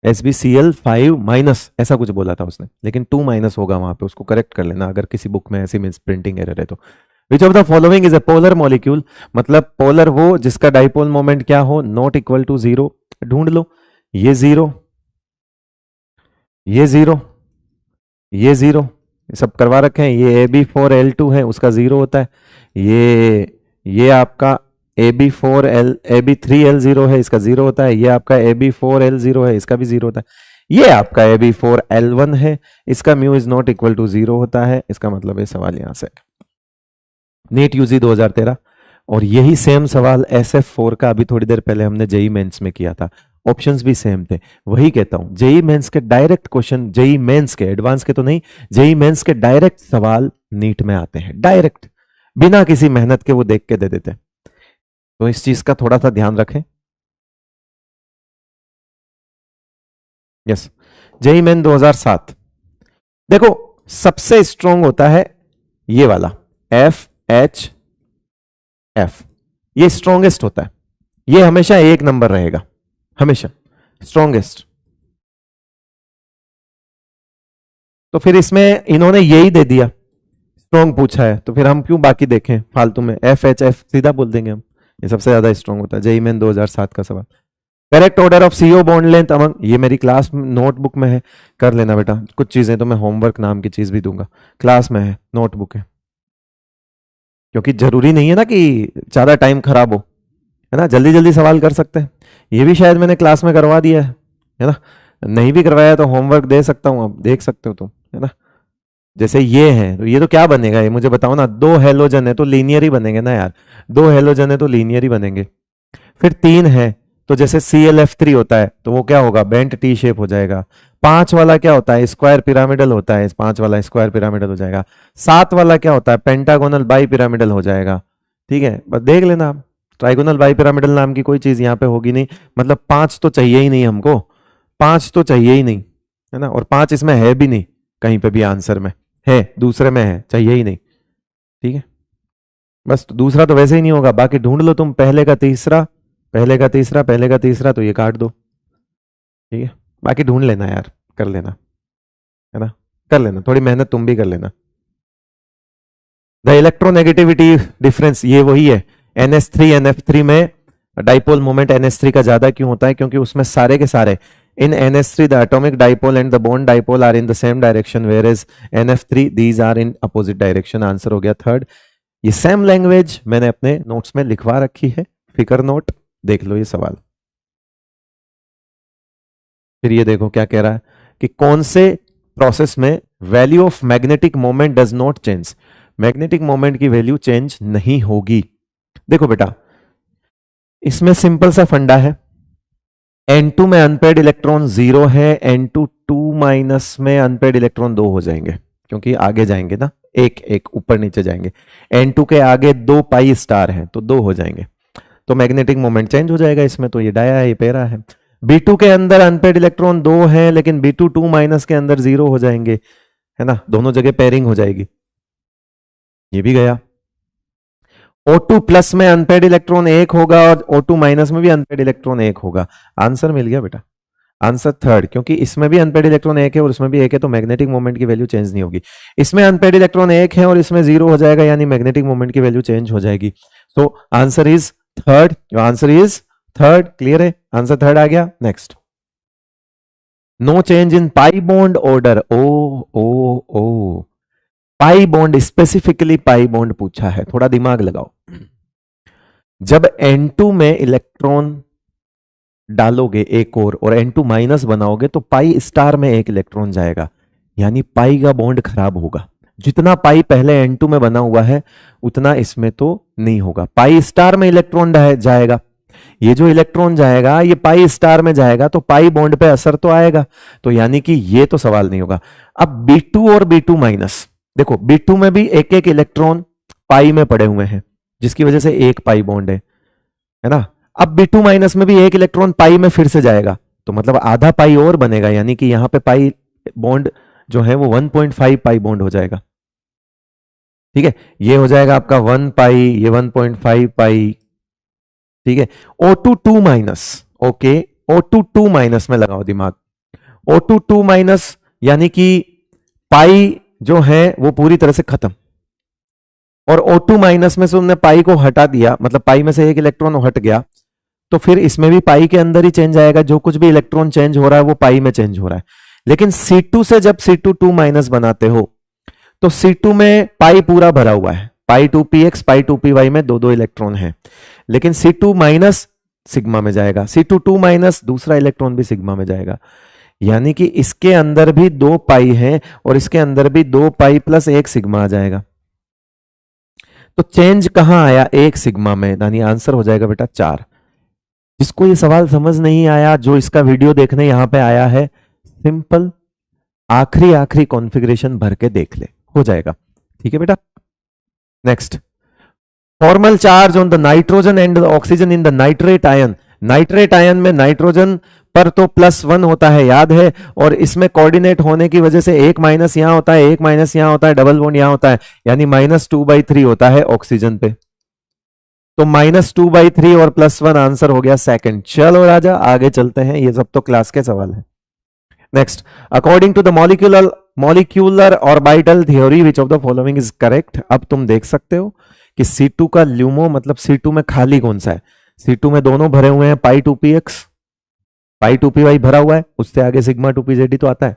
SbCl5 माइनस ऐसा कुछ बोला था उसने, लेकिन 2 माइनस होगा वहां पे, उसको करेक्ट कर लेना अगर किसी बुक में ऐसी मिस प्रिंटिंग एरर है तो। विच of the following is a polar molecule, मतलब पोलर वो जिसका डाइपोल मोमेंट क्या हो, नॉट इक्वल टू 0। ढूंढ लो, ये 0, ये 0, ये 0, ये सब करवा रखे हैं। ये Ab4L2 है, उसका 0 होता है। ये आपका Ab3L0 है, इसका 0 होता है। ये आपका Ab4L0 है, इसका भी 0 होता है। ये आपका Ab4L1 है, इसका mu is not equal to 0 होता है। इसका मतलब ये सवाल यहां से नीट यूजी 2013। और यही सेम सवाल SF4 का अभी थोड़ी देर पहले हमने जेई मेंस में किया था, ऑप्शंस भी सेम थे। वही कहता हूं, जेई मेंस के डायरेक्ट क्वेश्चन, जेई मेंस के, एडवांस के तो नहीं, जेई मेंस के डायरेक्ट सवाल नीट में आते हैं, डायरेक्ट, बिना किसी मेहनत के वो देख के दे देते हैं। तो इस चीज का थोड़ा सा ध्यान रखें। यस, जेई मेन 2007, देखो सबसे स्ट्रॉन्ग होता है ये वाला FHF, ये स्ट्रॉन्गेस्ट होता है, ये हमेशा एक नंबर रहेगा, हमेशा स्ट्रॉन्गेस्ट। तो फिर इसमें इन्होंने यही दे दिया, स्ट्रॉन्ग पूछा है, तो फिर हम क्यों बाकी देखें फालतू में। FHF सीधा बोल देंगे हम, ये सबसे ज्यादा स्ट्रॉन्ग होता है। जेई मेन 2007 का सवाल। Correct order of CO bond length among, ये मेरी क्लास नोटबुक में है, कर लेना बेटा। कुछ चीजें तो मैं होमवर्क नाम की चीज भी दूंगा, क्लास में है, नोटबुक है, क्योंकि जरूरी नहीं है ना कि ज्यादा टाइम खराब हो, है ना, जल्दी जल्दी सवाल कर सकते हैं। ये भी शायद मैंने क्लास में करवा दिया है ना। नहीं भी करवाया तो होमवर्क दे सकता हूं, अब देख सकते हो तुम, है ना। जैसे ये है, तो ये तो क्या बनेगा, ये मुझे बताओ ना। 2 हेलोजन है तो लीनियर ही बनेंगे ना यार, 2 हेलोजन है तो लीनियर ही बनेंगे। फिर 3 है तो जैसे ClF3 होता है तो वो क्या होगा, बेंट टी शेप हो जाएगा। 5 वाला क्या होता है, स्क्वायर पिरामिडल होता है, 5 वाला स्क्वायर पिरामिडल हो जाएगा। 7 वाला क्या होता है, पेंटागोनल बाई पिरामिडल हो जाएगा। ठीक है, बस देख लेना आप। ट्राइगोनल बाई पिरामिडल नाम की कोई चीज यहाँ पे होगी नहीं, मतलब 5 तो चाहिए ही नहीं हमको, 5 तो चाहिए ही नहीं, है ना। और 5 इसमें है भी नहीं, कहीं पे भी आंसर में है, दूसरे में है, चाहिए ही नहीं। ठीक है, बस तो दूसरा तो वैसे ही नहीं होगा, बाकी ढूंढ लो तुम, पहले का तीसरा, पहले का तीसरा, पहले का तीसरा, तो ये काट दो। ठीक है, बाकी ढूंढ लेना यार, कर लेना, है ना, कर लेना, थोड़ी मेहनत तुम भी कर लेना। द इलेक्ट्रोनेगेटिविटी डिफरेंस, ये वही है, NH3 NF3 में डाइपोल मोमेंट NH3 का ज्यादा क्यों होता है, क्योंकि उसमें सारे के सारे in NH3 the atomic dipole and the bond dipole are in the same direction, whereas NF3 these are in opposite direction. Answer हो गया थर्ड। ये सेम लैंग्वेज मैंने अपने नोट्स में लिखवा रखी है, फिकर नोट, देख लो ये सवाल। फिर ये देखो क्या कह रहा है कि कौन से प्रोसेस में value of magnetic moment does not change, magnetic moment की वैल्यू चेंज नहीं होगी। देखो बेटा, इसमें सिंपल सा फंडा है, N2 में अनपेड इलेक्ट्रॉन 0 है, N2 2 माइनस में अनपेड इलेक्ट्रॉन 2 हो जाएंगे, क्योंकि आगे जाएंगे ना, एक एक ऊपर नीचे जाएंगे। N2 के आगे 2 पाई स्टार है तो 2 हो जाएंगे, तो मैग्नेटिक मोमेंट चेंज हो जाएगा इसमें। तो ये डाया है, ये पेरा है। B2 के अंदर अनपेड इलेक्ट्रॉन 2 है, लेकिन B2 2 माइनस के अंदर 0 हो जाएंगे, है ना, दोनों जगह पेयरिंग हो जाएगी। ये भी गया। O2 प्लस में अनपेड इलेक्ट्रॉन 1 होगा और O2 माइनस में भी अनपेड इलेक्ट्रॉन 1 होगा। आंसर मिल गया बेटा, आंसर थर्ड, क्योंकि इसमें भी अनपेड इलेक्ट्रॉन 1 है और इसमें भी 1 है, तो मैग्नेटिक मोमेंट की वैल्यू चेंज नहीं होगी। इसमें अनपेड इलेक्ट्रॉन 1 है और इसमें 0 हो जाएगा, यानी मैग्नेटिक मोमेंट की वैल्यू चेंज हो जाएगी। So answer is third, answer is third. Clear है, आंसर थर्ड आ गया। Next, no change in pi bond order. Oh pi bond, specifically pi bond पूछा है, थोड़ा दिमाग लगाओ। जब N2 में इलेक्ट्रॉन डालोगे एक और N2 माइनस बनाओगे तो पाई स्टार में एक इलेक्ट्रॉन जाएगा, यानी पाई का बॉन्ड खराब होगा। जितना पाई पहले N2 में बना हुआ है उतना इसमें तो नहीं होगा, पाई स्टार में इलेक्ट्रॉन जाएगा। ये जो इलेक्ट्रॉन जाएगा ये पाई स्टार में जाएगा, तो पाई बॉन्ड पे असर तो आएगा, तो यानी कि ये तो सवाल नहीं होगा। अब B2 और B2 माइनस, देखो B2 में भी एक एक इलेक्ट्रॉन पाई में पड़े हुए हैं, जिसकी वजह से एक पाई बॉन्ड है ना। अब B2 माइनस में भी एक इलेक्ट्रॉन पाई में फिर से जाएगा, तो मतलब आधा पाई और बनेगा, यानी कि यहां पे पाई बॉन्ड जो है वो 1.5 पाई बॉन्ड हो जाएगा। ठीक है, ये हो जाएगा आपका 1 पाई, ये 1.5 पाई। ठीक है, O2 2 minus, okay, O2 2 minus में लगाओ दिमाग, O2 2 माइनस, यानी कि पाई जो है वो पूरी तरह से खत्म, और O2 माइनस में से उन्होंने पाई को हटा दिया, मतलब पाई में से एक इलेक्ट्रॉन हट गया, तो फिर इसमें भी पाई के अंदर ही चेंज आएगा, जो कुछ भी इलेक्ट्रॉन चेंज हो रहा है वो पाई में चेंज हो रहा है। लेकिन C2 से जब C2 2 माइनस बनाते हो तो C2 में पाई पूरा भरा हुआ है, पाई 2px पाई 2py में दो दो इलेक्ट्रॉन है, लेकिन C2 माइनस सिग्मा में जाएगा, C2 2 माइनस दूसरा इलेक्ट्रॉन भी सिग्मा में जाएगा, यानी कि इसके अंदर भी दो पाई है और इसके अंदर भी दो पाई प्लस एक सिग्मा आ जाएगा। तो चेंज कहां आया? एक सिग्मा में, यानी आंसर हो जाएगा बेटा 4। जिसको ये सवाल समझ नहीं आया, जो इसका वीडियो देखने यहां पे आया है, सिंपल आखिरी कॉन्फ़िगरेशन भर के देख ले, हो जाएगा। ठीक है बेटा। Next, formal charge on the nitrogen and the oxygen in the nitrate ion. Nitrate ion में नाइट्रोजन पर तो +1 होता है, याद है, और इसमें कोऑर्डिनेट होने की वजह से एक माइनस यहां होता है, एक माइनस यहां होता है, डबल बॉन्ड यहां होता है, यानी -2/3 होता है ऑक्सीजन पे। तो -2/3 और +1 आंसर हो गया सेकंड। चलो राजा आगे चलते हैं, ये सब तो क्लास के सवाल है। Next, according to the molecular orbital theory which of the following is correct. अब तुम देख सकते हो कि C2 का ल्यूमो, मतलब C2 में खाली कौन सा है? C2 में दोनों भरे हुए हैं, पाई 2px पाई 2py भरा हुआ है, उससे आगे सिग्मा 2pz तो आता है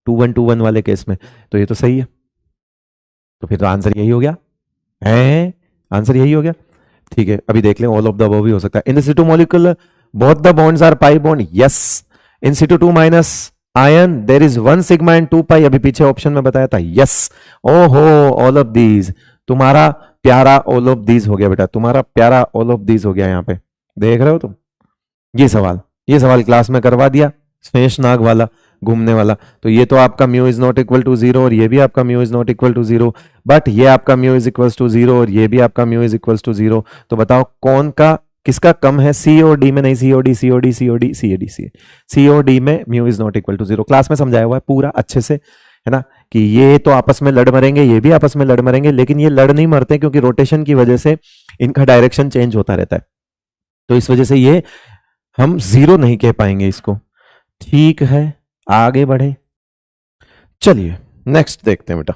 2121 वाले केस में, तो ये तो सही है। तो फिर तो आंसर यही हो गया है, आंसर यही हो गया। ठीक है, अभी देख लें, ऑल ऑफ द अबव भी हो सकता है। In the C2 molecule both the bonds are pi bond, yes. In C2 2 minus ion there is 1 sigma and 2 pi, अभी पीछे ऑप्शन में बताया था, यस। ओहो, ऑल ऑफ दीज, तुम्हारा प्यारा ऑल ऑफ दीज हो गया बेटा, तुम्हारा प्यारा ऑल ऑफ दीज हो गया। यहां पे देख रहे हो तुम, ये सवाल क्लास में करवा दिया, स्पेश नाग वाला, घूमने वाला। तो ये तो आपका mu is not equal to 0 और ये भी आपका mu is not equal to 0, but ये आपका म्यू इज इक्वल टू 0 और ये भी आपका म्यू इज इक्वल टू 0। तो बताओ कौन का किसका कम है? सी और डी में नहीं, COD में mu is not equal to 0। Class में समझाया हुआ है पूरा अच्छे से, है ना, कि ये तो आपस में लड़ मरेंगे, ये भी आपस में लड़ मरेंगे, लेकिन ये लड़ नहीं मरते क्योंकि रोटेशन की वजह से इनका डायरेक्शन चेंज होता रहता है, तो इस वजह से ये हम 0 नहीं कह पाएंगे इसको। ठीक है, आगे बढ़े, चलिए नेक्स्ट देखते हैं बेटा।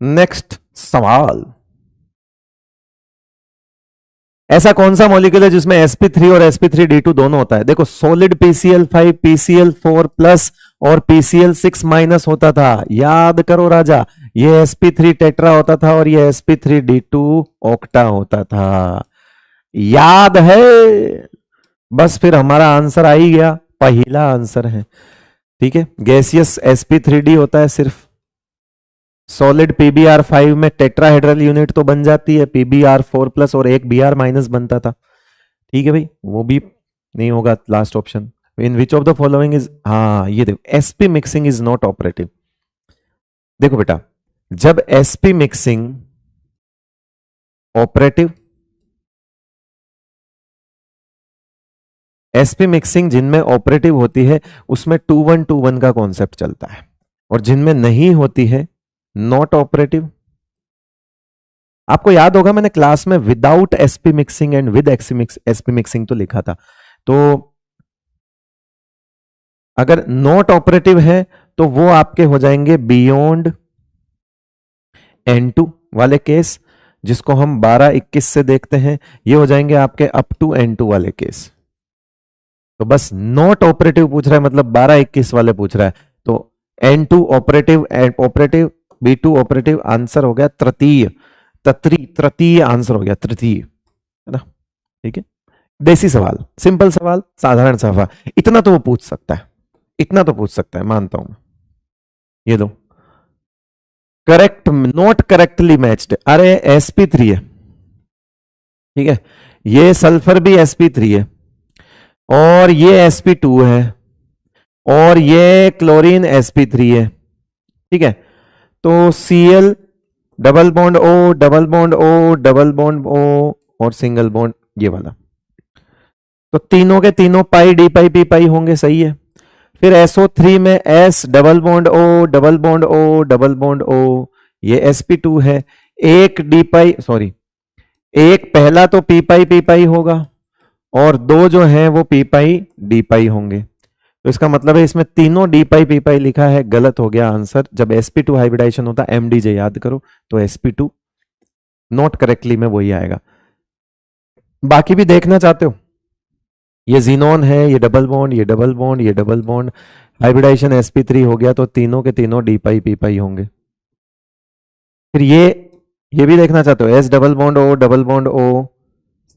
नेक्स्ट सवाल, ऐसा कौन सा मॉलिक्यूल है जिसमें sp3 और sp3d2 दोनों होता है? देखो, सॉलिड PCl5 PCl4 प्लस और PCl6 माइनस होता था, याद करो राजा, ये sp3 टेट्रा होता था और ये sp3d2 ऑक्टा होता था, याद है? बस फिर हमारा आंसर आ ही गया, पहला आंसर है। ठीक है, गैसियस sp3d होता है सिर्फ, सॉलिड PbR5 में टेट्राहेड्रल यूनिट तो बन जाती है, PbR4 प्लस और एक Br माइनस बनता था। ठीक है भाई, वो भी नहीं होगा last option. In which of the following is, हाँ ये देखो, sp mixing is not operative. देखो बेटा, जब sp mixing operative, sp mixing जिनमें ऑपरेटिव होती है उसमें 2-1-2-1 का कॉन्सेप्ट चलता है, और जिनमें नहीं होती है नॉट ऑपरेटिव। आपको याद होगा मैंने क्लास में without sp mixing and with sp mixing तो लिखा था। तो अगर नॉट ऑपरेटिव है तो वो आपके हो जाएंगे बियॉन्ड N2 वाले केस, जिसको हम 12-21 से देखते हैं, ये हो जाएंगे आपके अप टू N2 वाले केस। तो बस नॉट ऑपरेटिव पूछ रहा है, मतलब 12-21 वाले पूछ रहा है, तो N2 operative, operative, B2 operative, answer हो गया तृतीय आंसर हो गया, तृतीय, है ना। ठीक है, देसी सवाल, सिंपल सवाल, साधारण सवाल, इतना तो वो पूछ सकता है, इतना तो पूछ सकता है, मानता हूं। ये दो करेक्ट, नॉट करेक्टली मैच्ड, अरे sp3 है, ठीक है, ये सल्फर भी sp3 है और ये sp2 है और ये क्लोरीन sp3 है। ठीक है, तो Cl double bond O double bond O double bond O और सिंगल बॉन्ड ये वाला, तो तीनों के तीनों पाई डी पाई पी पाई होंगे, सही है। फिर SO3 में S double bond O double bond O double bond O, ये sp2 है। एक डी पाई, सॉरी, एक पहला तो पी पाई होगा और दो जो है वो पी पाई डी पाई होंगे, तो इसका मतलब है इसमें तीनों डी पाई पी पाई लिखा है, गलत हो गया आंसर। जब sp2 हाइब्रिडाइजेशन होता है mdj याद करो, तो sp2 नोट करेक्टली में वही आएगा। बाकी भी देखना चाहते हो, ये जीनोन है, ये डबल बॉन्ड, ये डबल बॉन्ड, ये डबल बॉन्ड, हाइब्रिडाइजेशन sp3 हो गया, तो तीनों के तीनों डी पाई पी पाई होंगे। फिर ये भी देखना चाहते हो, s double bond o, double bond o,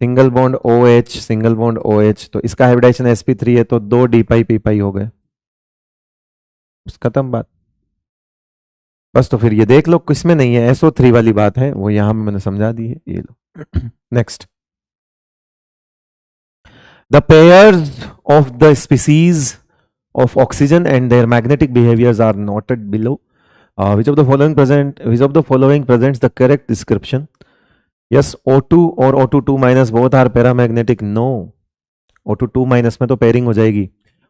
single bond OH, single bond OH, तो इसका हाइब्रिडाइजेशन sp3 है, तो दो डी पाई पी पाई हो गए, खत्म बात। बस तो फिर ये देख लो किसमें नहीं है, SO3 वाली बात है, वो यहां मैंने समझा दी है, ये लो। Next, the pairs of the species of oxygen and their magnetic behaviors are noted below. Which of the following presents the correct description? Yes, O2 और O2 minus both are paramagnetic. No, O2 minus में तो pairing हो जाएगी।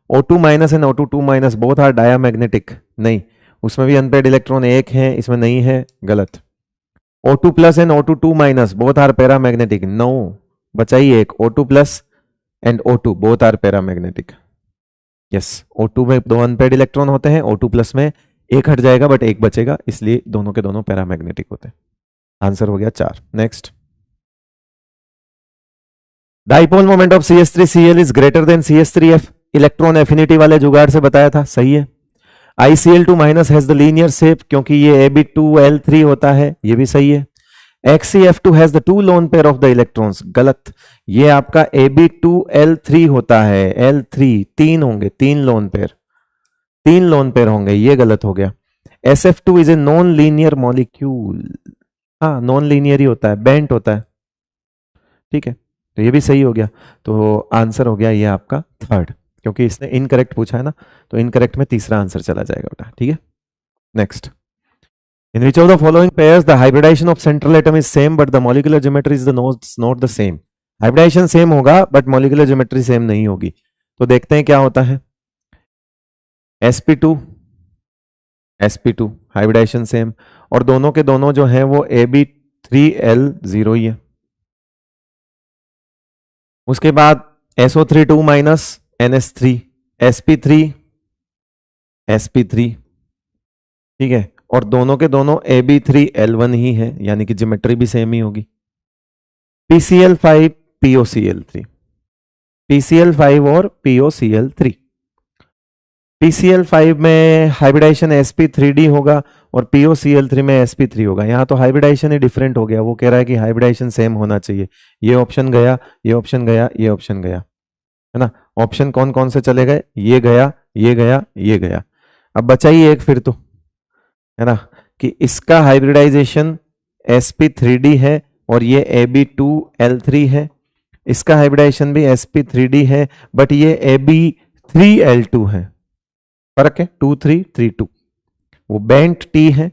O2 minus and O2 minus both are diamagnetic. नहीं, उसमें भी unpaired electron एक है, इसमें नहीं है, गलत। O2 plus and O2 minus both are paramagnetic. No, बचाइए एक, O2 plus and O2 both are paramagnetic. Yes, O2 में दो अनपेयर्ड इलेक्ट्रॉन होते हैं, O2 प्लस में एक हट जाएगा बट एक बचेगा, इसलिए दोनों के दोनों पैरामैग्नेटिक होते हैं। आंसर हो गया 4। Next, dipole moment of CH3Cl is greater than CH3F, electron affinity वाले जुगाड़ से बताया था, सही है। ICl2 minus has the linear shape, क्योंकि ये Ab2L3 होता है, ये भी सही है। XeF2 has the two lone pair of the electrons, गलत, ये आपका Ab2L3 होता है, L3 तीन होंगे, तीन लोन पेयर होंगे, ये गलत हो गया। SF2 is a non linear molecule, हाँ नॉन लीनियर ही होता है, बेंट होता है, ठीक है, तो ये भी सही हो गया। तो आंसर हो गया ये आपका 3rd, क्योंकि इसने इनकरेक्ट पूछा है ना, तो इनकरेक्ट में तीसरा आंसर चला जाएगा बेटा, ठीक है। Next, in which of the following pairs the hybridization of central atom is same but the molecular geometry is not the same? Hybridization same होगा बट मॉलिक्यूलर ज्योमेट्री सेम नहीं होगी। तो देखते हैं क्या होता है। sp2 हाइब्रिडाइजेशन सेम, और दोनों के दोनों जो है वो Ab3L0 ही है। उसके बाद SO32 माइनस NS3 sp3 ठीक है, और दोनों के दोनों Ab3L1 ही है, यानी कि ज्योमेट्री भी सेम ही होगी। PCl5 POCl3, PCl5 और POCl3। PCl5 में हाइब्रिडाइजेशन sp3d होगा और POCl3 में sp3 होगा। यहाँ तो हाइब्रिडाइजेशन ही डिफरेंट हो गया, वो कह रहा है कि हाइब्रिडाइजेशन सेम होना चाहिए। ये ऑप्शन गया, ये ऑप्शन गया, ये ऑप्शन गया, है ना। ऑप्शन कौन कौन से चले गए, ये गया, ये गया, ये गया। अब बचा ही एक फिर तो, है ना, कि इसका हाइब्रिडाइजेशन sp3d है और ये Ab2L3 है। इसका हाइब्रिडाइजेशन भी sp3d है बट ये Ab3L2 है। फर्क है 2 3 3 2। वो बेंट T है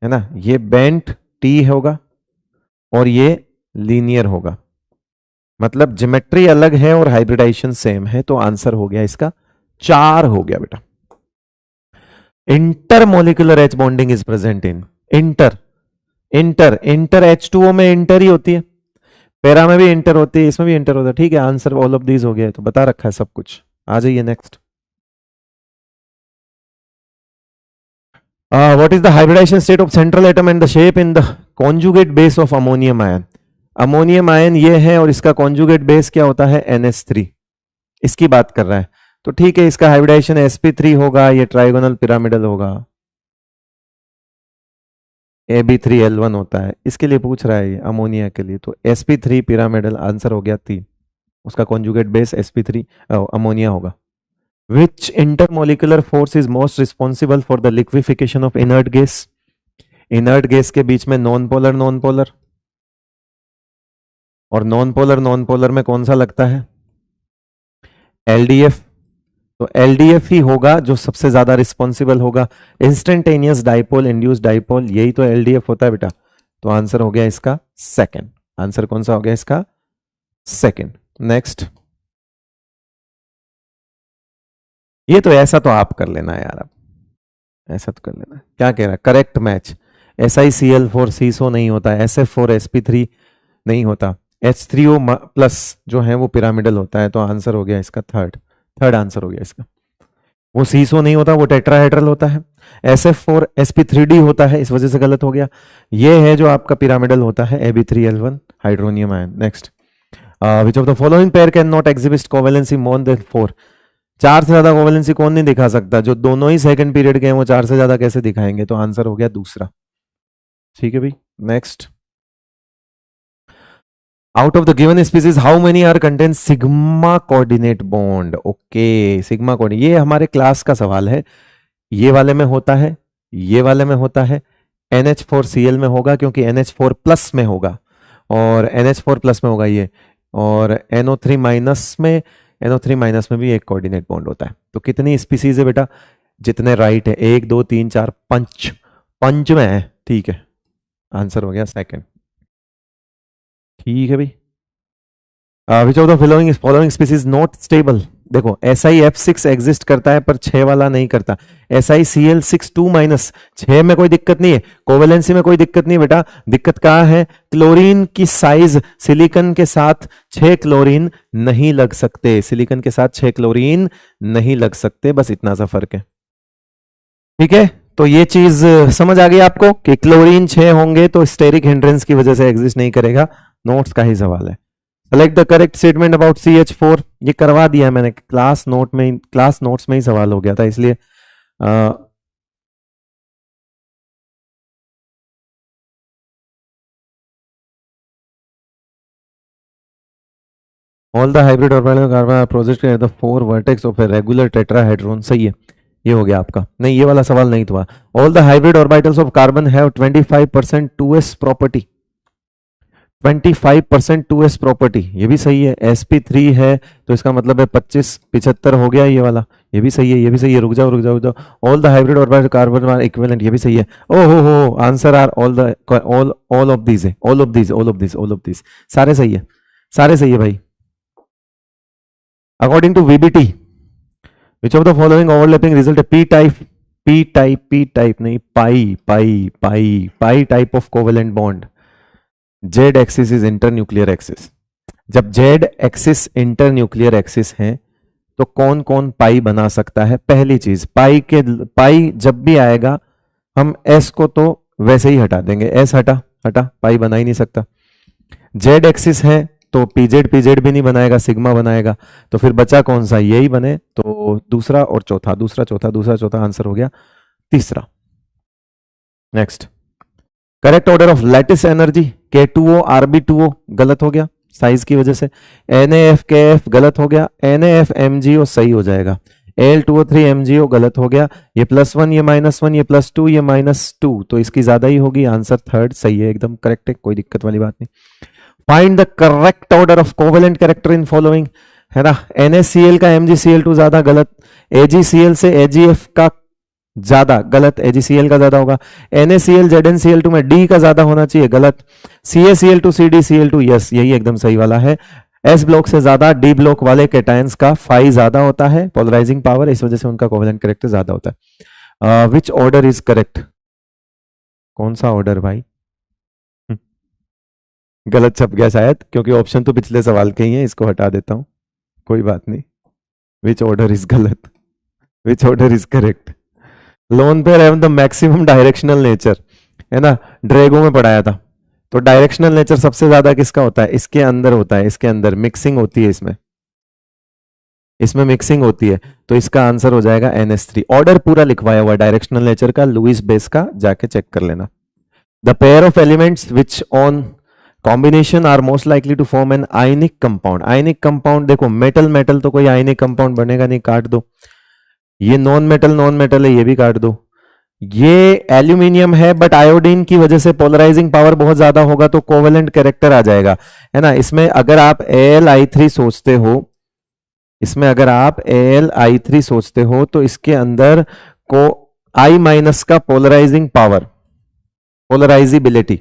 ना, ये बेंट T होगा और ये लीनियर होगा, मतलब ज्योमेट्री अलग है और हाइब्रिडाइजेशन सेम है। तो आंसर हो गया इसका 4 हो गया बेटा। Intermolecular H bonding is present in inter H2O में इंटर ही होती है, पैरा में भी इंटर होती है, इसमें भी इंटर होता है, ठीक है। आंसर ऑल ऑफ दीज हो गया, तो बता रखा है सब कुछ। आ जाइए next. What is the hybridization state of central atom and the shape in the conjugate base of ammonium ion. Ammonium ion ये है और इसका कॉन्जुगेट बेस क्या होता है, NH3, इसकी बात कर रहा है। तो ठीक है, इसका हाइब्रिडाइजेशन sp3 होगा, ये ट्राइगोनल पिरामिडल होगा, Ab3L1 होता है, इसके लिए पूछ रहा है ये अमोनिया के लिए। तो sp3 पिरामिडल, आंसर हो गया 3, उसका कॉन्जुगेट बेस sp3 अमोनिया होगा। Which intermolecular force is most responsible for the liquefaction of inert gas? inert gas के बीच में नॉन पोलर और नॉन पोलर में कौन सा लगता है, LDF। तो LDF ही होगा जो सबसे ज्यादा रिस्पॉन्सिबल होगा। इंस्टेंटेनियस डाइपोल इंड्यूस डाइपोल, यही तो LDF होता है बेटा। तो आंसर हो गया इसका 2nd। आंसर कौन सा हो गया इसका 2nd। नेक्स्ट, ये तो ऐसा तो आप कर लेना यार, आप ऐसा तो कर लेना। क्या कह रहा है, करेक्ट मैच, SiCl4 CSO नहीं होता, SF4 sp3 नहीं होता, H3O+ जो है वो पिरामिडल होता है। तो आंसर हो गया इसका 3rd आंसर हो गया इसका। वो सीसो नहीं होता, वो टेट्राहेड्रल होता है। SF4sp3d होता है, इस वजह से गलत हो गया। ये है जो आपका पिरामिडल होता है, Ab3L1 hydronium ion. Next, which of the following pair can not exhibit covalency more than 4? चार से ज्यादा कोवेलेंसी कौन नहीं दिखा सकता? जो दोनों ही सेकंड पीरियड के हैं वो चार से ज्यादा कैसे दिखाएंगे? तो आंसर हो गया दूसरा। ठीक है भाई, next, out of the given species how many are contain sigma coordinate bond? Okay, sigma coordinate, ये हमारे क्लास का सवाल है। ये वाले में होता है, ये वाले में होता है, NH4Cl में होगा क्योंकि NH4 प्लस में होगा, और NH4 प्लस में होगा ये, और NO3 माइनस में, NO3 माइनस में भी एक कोऑर्डिनेट बॉन्ड होता है। तो कितनी स्पीसीज है बेटा? जितने राइट है, 1 2 3 4 5, पंच में है। ठीक है, आंसर हो गया सेकंड। ठीक है भाई, विच of the following species not stable? देखो SiF6 एग्जिस्ट करता है पर 6 वाला नहीं करता। SiCl6 माइनस, 6 में कोई दिक्कत नहीं है, कोवेलेंसी में कोई दिक्कत नहीं बेटा। दिक्कत कहाँ है? क्लोरीन की साइज, सिलिकॉन के साथ 6 क्लोरीन नहीं लग सकते, सिलिकॉन के साथ 6 क्लोरीन नहीं लग सकते, बस इतना सा फर्क है। ठीक है, तो ये चीज समझ आ गई आपको कि क्लोरीन 6 होंगे तो स्टेरिक हिंड्रेंस की वजह से एग्जिस्ट नहीं करेगा। नोट्स का ही सवाल है। Select the correct statement about CH4, ये करवा दिया मैंने, क्लास नोट्स में ही सवाल हो गया था, इसलिए all the hybrid orbital carbon are project at the 4 vertex of a regular tetrahedron. सही है, ये हो गया आपका। नहीं, ये वाला सवाल नहीं था। All the hybrid orbitals of carbon have 25% 2s property, 25% 2s property, ये भी सही है। sp3 है तो इसका मतलब है 25 75 हो गया ये वाला, ये भी सही है, ये भी सही है। रुक जाओ। All the hybrid orbital carbon are equivalent, ये भी सही है। हो answer are all of these है, ऑल ऑफ दीज सारे सही है, सारे सही है भाई। According to VBT which of the following overlapping result? p type नहीं, pi type of covalent bond. Z axis is internuclear axis. जब Z एक्सिस इंटरन्यूक्लियर एक्सिस है तो कौन कौन पाई बना सकता है? पहली चीज, पाई जब भी आएगा हम S को तो वैसे ही हटा देंगे, S हटा, पाई बना ही नहीं सकता। Z एक्सिस है तो PZ भी नहीं बनाएगा, सिग्मा बनाएगा। तो फिर बचा कौन सा? यही बने, तो दूसरा और चौथा, दूसरा चौथा, आंसर हो गया तीसरा। Next, correct order of lattice energy K2O Rb2O गलत हो गया साइज की वजह से। NaFKF गलत हो गया, NaFMgO सही हो जाएगा। Al2O3 MgO गलत हो गया। ये +1, ये -1, ये +2, ये -2, तो इसकी ज्यादा ही होगी। आंसर थर्ड सही है, एकदम करेक्ट है, कोई दिक्कत वाली बात नहीं। Find the correct order of covalent character in following, है ना। NaCl का MgCl2 ज्यादा गलत, AgCl से AgF का ज्यादा गलत, AgCl का ज्यादा होगा। NaCl ZnCl2 में D का ज्यादा होना चाहिए, गलत। CaCl2 CdCl2 यस, यही एकदम सही वाला है। S ब्लॉक से ज्यादा D ब्लॉक वाले कैटायंस का फाई ज्यादा होता है, पोलराइजिंग पावर, इस वजह से उनका कोवेलेंट कैरेक्टर ज्यादा होता है। Which order is correct? कौन सा ऑर्डर भाई? गलत छप गया शायद, क्योंकि ऑप्शन तो पिछले सवाल के ही है, इसको हटा देता हूं, कोई बात नहीं। विच ऑर्डर इज गलत, which order is correct? Lone pair have the maximum directional nature, है ना, ड्रैगो में पढ़ाया था। तो डायरेक्शनल नेचर सबसे ज्यादा किसका होता है? इसके अंदर होता है, इसके अंदर मिक्सिंग होती है, इसमें मिक्सिंग होती है, तो इसका आंसर हो जाएगा NH3। ऑर्डर पूरा लिखवाया हुआ डायरेक्शनल नेचर का, लुइस बेस का, जाके चेक कर लेना। The pair of elements which on combination are most likely to form an ionic compound. Ionic compound देखो, मेटल तो कोई आयनिक कंपाउंड बनेगा नहीं, काट दो। ये नॉन मेटल है, ये भी काट दो। ये एल्यूमिनियम है बट आयोडीन की वजह से पोलराइजिंग पावर बहुत ज्यादा होगा तो कोवेलेंट कैरेक्टर आ जाएगा, है ना। इसमें अगर आप Al सोचते हो, इसमें अगर आप Al सोचते हो तो इसके अंदर को I- का पोलराइजिंग पावर, पोलराइजिबिलिटी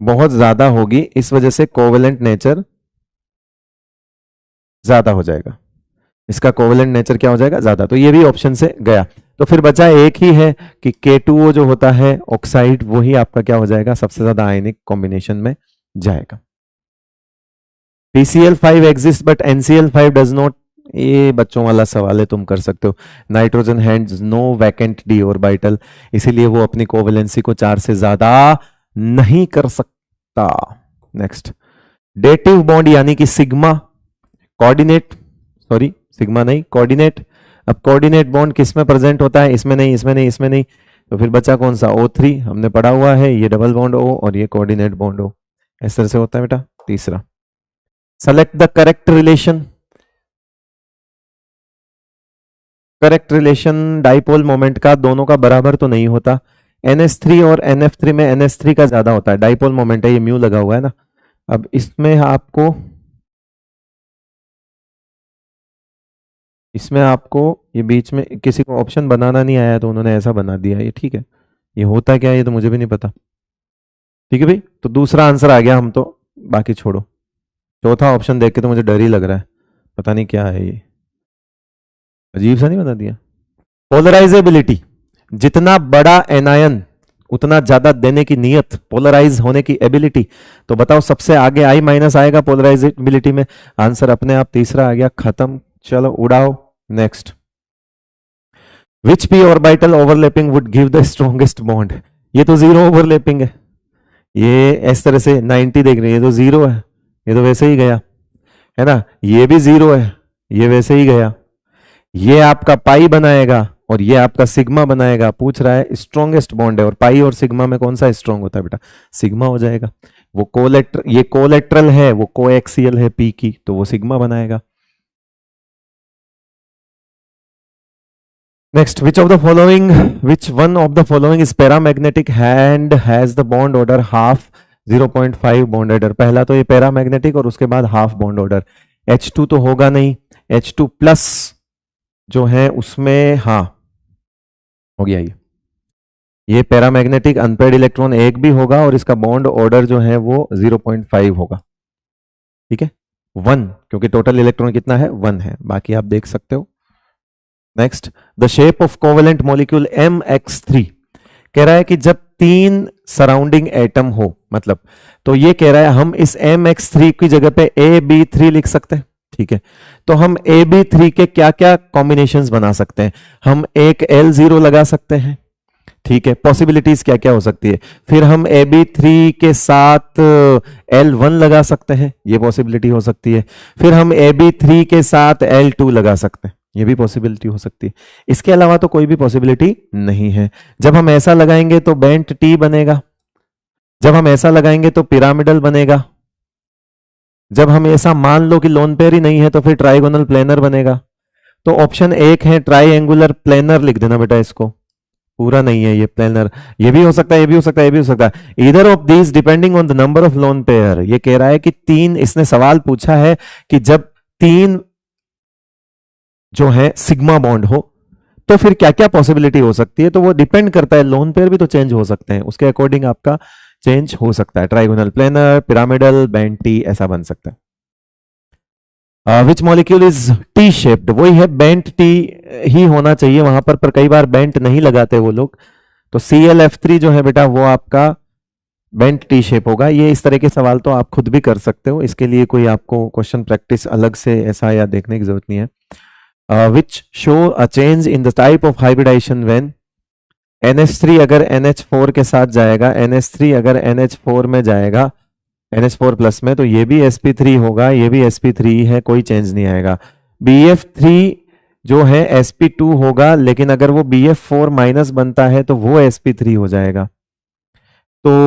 बहुत ज्यादा होगी, इस वजह से कोवेलेंट नेचर ज्यादा हो जाएगा, इसका कोवेलेंट नेचर क्या हो जाएगा? ज्यादा। तो ये भी ऑप्शन से गया। तो फिर बचा एक ही है कि K2O जो होता है ऑक्साइड, वही आपका क्या हो जाएगा? सबसे ज्यादा आयनिक कॉम्बिनेशन में जाएगा। PCl5 exists but NCl5 does not ये बच्चों वाला सवाल है, तुम कर सकते हो। Nitrogen hands no vacant d orbital, इसीलिए वो अपनी कोवेलेंसी को 4 से ज्यादा नहीं कर सकता। नेक्स्ट, डेटिव बॉन्ड यानी कि सिग्मा कोऑर्डिनेट, सॉरी सिग्मा नहीं कोऑर्डिनेट। अब कोऑर्डिनेट बॉन्ड किस में प्रेजेंट होता है? इसमें नहीं, इसमें नहीं, इसमें नहीं, तो फिर बचा कौन सा? O3 हमने पढ़ा हुआ है, ये डबल बॉन्ड O और ये कोऑर्डिनेट बॉन्ड O, इस तरह से होता है बेटा। तीसरा, select the correct relation. Correct relation dipole moment का दोनों का बराबर तो नहीं होता। NH3 और NF3 में NH3 का ज्यादा होता है, डाइपोल मोमेंट है, ये म्यू लगा हुआ है ना। अब इसमें आपको ये बीच में किसी को ऑप्शन बनाना नहीं आया तो उन्होंने ऐसा बना दिया, ये ठीक है। ये होता क्या है ये तो मुझे भी नहीं पता। ठीक है भाई, तो दूसरा आंसर आ गया, हम तो बाकी छोड़ो। चौथा ऑप्शन देख के तो मुझे डर ही लग रहा है, पता नहीं क्या है ये, अजीब सा नहीं बना दिया। पोलराइजेबिलिटी, जितना बड़ा एनायन उतना ज्यादा देने की नियत, पोलराइज होने की एबिलिटी। तो बताओ सबसे आगे आई माइनस आएगा पोलराइजेबिलिटी में, आंसर अपने आप तीसरा आ गया, खत्म। चलो उड़ाओ। Next, which P orbital overlapping would give the strongest bond? ये तो जीरो ओवरलैपिंग है, ये इस तरह से 90 देख रहे हैं, ये तो जीरो है, ये तो वैसे ही गया है ना। ये भी जीरो है, ये वैसे ही गया। ये आपका पाई बनाएगा और ये आपका सिग्मा बनाएगा। पूछ रहा है स्ट्रॉन्गेस्ट बॉन्ड है, और पाई और सिग्मा में कौन सा स्ट्रॉन्ग होता है बेटा? सिग्मा हो जाएगा। वो ये कोलेट्रल है, वो कोएक्सियल है पी की, तो वो सिग्मा बनाएगा। Next, which one of the following is paramagnetic and has the bond order half 0.5 bond order? पहला तो ये पैरामैग्नेटिक और उसके बाद हाफ बॉन्ड ऑर्डर। H2 तो होगा नहीं, H2 प्लस जो है उसमें हाँ हो गया ये पैरामैग्नेटिक अनपेयर्ड इलेक्ट्रॉन एक भी होगा और इसका बॉन्ड ऑर्डर जो है वो 0.5 होगा। ठीक है, 1, क्योंकि टोटल इलेक्ट्रॉन कितना है? 1 है, बाकी आप देख सकते हो। Next, the shape of covalent molecule MX3, कह रहा है कि जब 3 सराउंडिंग एटम हो, मतलब तो ये कह रहा है हम इस MX3 की जगह पे AB3 लिख सकते हैं। ठीक है, तो हम AB3 के क्या क्या कॉम्बिनेशंस बना सकते हैं? हम एक L0 लगा सकते हैं। ठीक है, पॉसिबिलिटीज क्या क्या हो सकती है? फिर हम AB3 के साथ L1 लगा सकते हैं, ये पॉसिबिलिटी हो सकती है। फिर हम AB3 के साथ L2 लगा सकते हैं, ये भी पॉसिबिलिटी हो सकती है। इसके अलावा तो कोई भी पॉसिबिलिटी नहीं है। जब हम ऐसा लगाएंगे तो बेंट टी बनेगा, जब हम ऐसा लगाएंगे तो पिरामिडल बनेगा, जब हम ऐसा मान लो कि लोन पेयर ही नहीं है तो फिर ट्राइगोनल प्लेनर बनेगा। तो ऑप्शन 1 है ट्राइएंगुलर प्लेनर, लिख देना बेटा इसको, पूरा नहीं है ये प्लेनर। ये भी हो सकता है, ये भी हो सकता है, ये भी हो सकता है। Either of these depending on the number of lone pair. ये कह रहा है कि 3, इसने सवाल पूछा है कि जब 3 जो है सिग्मा बॉन्ड हो तो फिर क्या क्या पॉसिबिलिटी हो सकती है। तो वो डिपेंड करता है, लोन पेयर भी तो चेंज हो सकते हैं, उसके अकॉर्डिंग आपका चेंज हो सकता है। Trigonal planar, pyramidal, bent T, ऐसा बन सकता है। Which molecule is T shaped? वही है, बेंट टी ही होना चाहिए वहां पर कई बार बेंट नहीं लगाते वो लोग। तो ClF3 जो है बेटा वो आपका बेंट टी शेप होगा। ये इस तरह के सवाल तो आप खुद भी कर सकते हो, इसके लिए कोई आपको क्वेश्चन प्रैक्टिस अलग से ऐसा या देखने की जरूरत नहीं है। which show a change in the type of hybridization when NH3 अगर NH4 के साथ जाएगा, NH3 अगर NH4 में जाएगा, NH4 प्लस में, तो ये भी sp3 होगा, ये भी sp3 है, कोई चेंज नहीं आएगा। BF3 जो है sp2 होगा, लेकिन अगर वो BF4 माइनस बनता है तो वो sp3 हो जाएगा। तो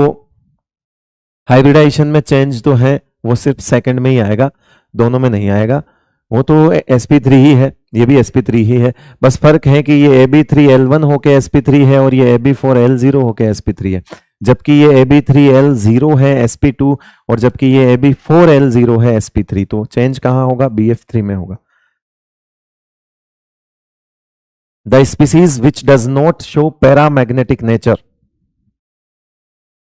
हाइब्रिडाइजेशन में चेंज तो है वो सिर्फ सेकंड में ही आएगा, दोनों में नहीं आएगा। वो तो sp3 ही है, ये भी sp3 ही है, बस फर्क है कि ये ab3l1 होके sp3 है और ये ab4l0 होके sp3 है, जबकि ये ab3l0 है sp2 और जबकि ये ab4l0 है sp3। तो चेंज कहां होगा? bf3 में होगा। The species which does not show paramagnetic nature,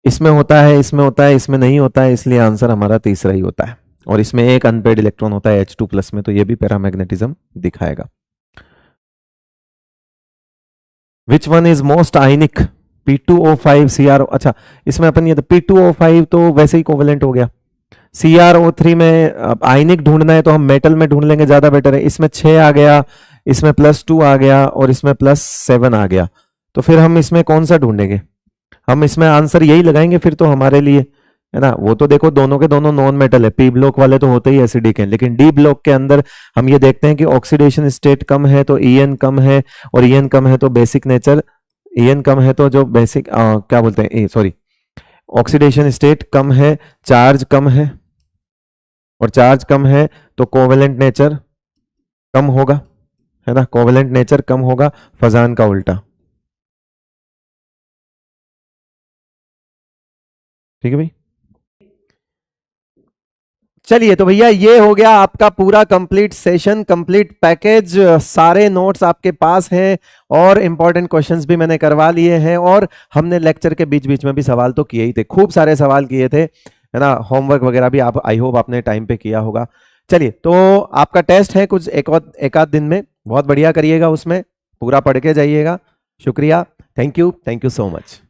इसमें होता है, इसमें होता है, इसमें नहीं होता है, इसलिए आंसर हमारा तीसरा ही होता है। और इसमें एक अनपेयर्ड इलेक्ट्रॉन होता है H2 प्लस में, तो ये भी पैरामैग्नेटिज्म दिखाएगा। Which one is most ionic? P2O5 CR, अच्छा इसमें अपन ये P2O5 तो वैसे ही कोवेलेंट हो गया, CrO3 में आयनिक ढूंढना है तो हम मेटल में ढूंढ लेंगे, ज्यादा बेटर है। इसमें 6 आ गया, इसमें +2 आ गया और इसमें +7 आ गया, तो फिर हम इसमें कौन सा ढूंढेंगे? हम इसमें आंसर यही लगाएंगे फिर तो हमारे लिए, है ना। वो तो देखो दोनों के दोनों नॉन मेटल है, पी ब्लॉक वाले तो होते ही एसिडिक हैं, लेकिन डी ब्लॉक के अंदर हम ये देखते हैं कि ऑक्सीडेशन स्टेट कम है तो EN कम है, और EN कम है तो बेसिक नेचर, EN कम है तो जो बेसिक क्या बोलते हैं, सॉरी, ऑक्सीडेशन स्टेट कम है, चार्ज कम है, और चार्ज कम है तो कोवेलेंट नेचर कम होगा, है ना। कोवेलेंट नेचर कम होगा, फजान का उल्टा। ठीक है भाई। चलिए तो भैया ये हो गया आपका पूरा कंप्लीट सेशन, कंप्लीट पैकेज। सारे नोट्स आपके पास हैं और इंपॉर्टेंट क्वेश्चंस भी मैंने करवा लिए हैं, और हमने लेक्चर के बीच बीच में भी सवाल तो किए ही थे, खूब सारे सवाल किए थे, है ना। होमवर्क वगैरह भी आप आई होप आपने टाइम पे किया होगा। चलिए तो आपका टेस्ट है कुछ एक आध दिन में, बहुत बढ़िया करिएगा, उसमें पूरा पढ़ के जाइएगा। शुक्रिया, थैंक यू सो मच।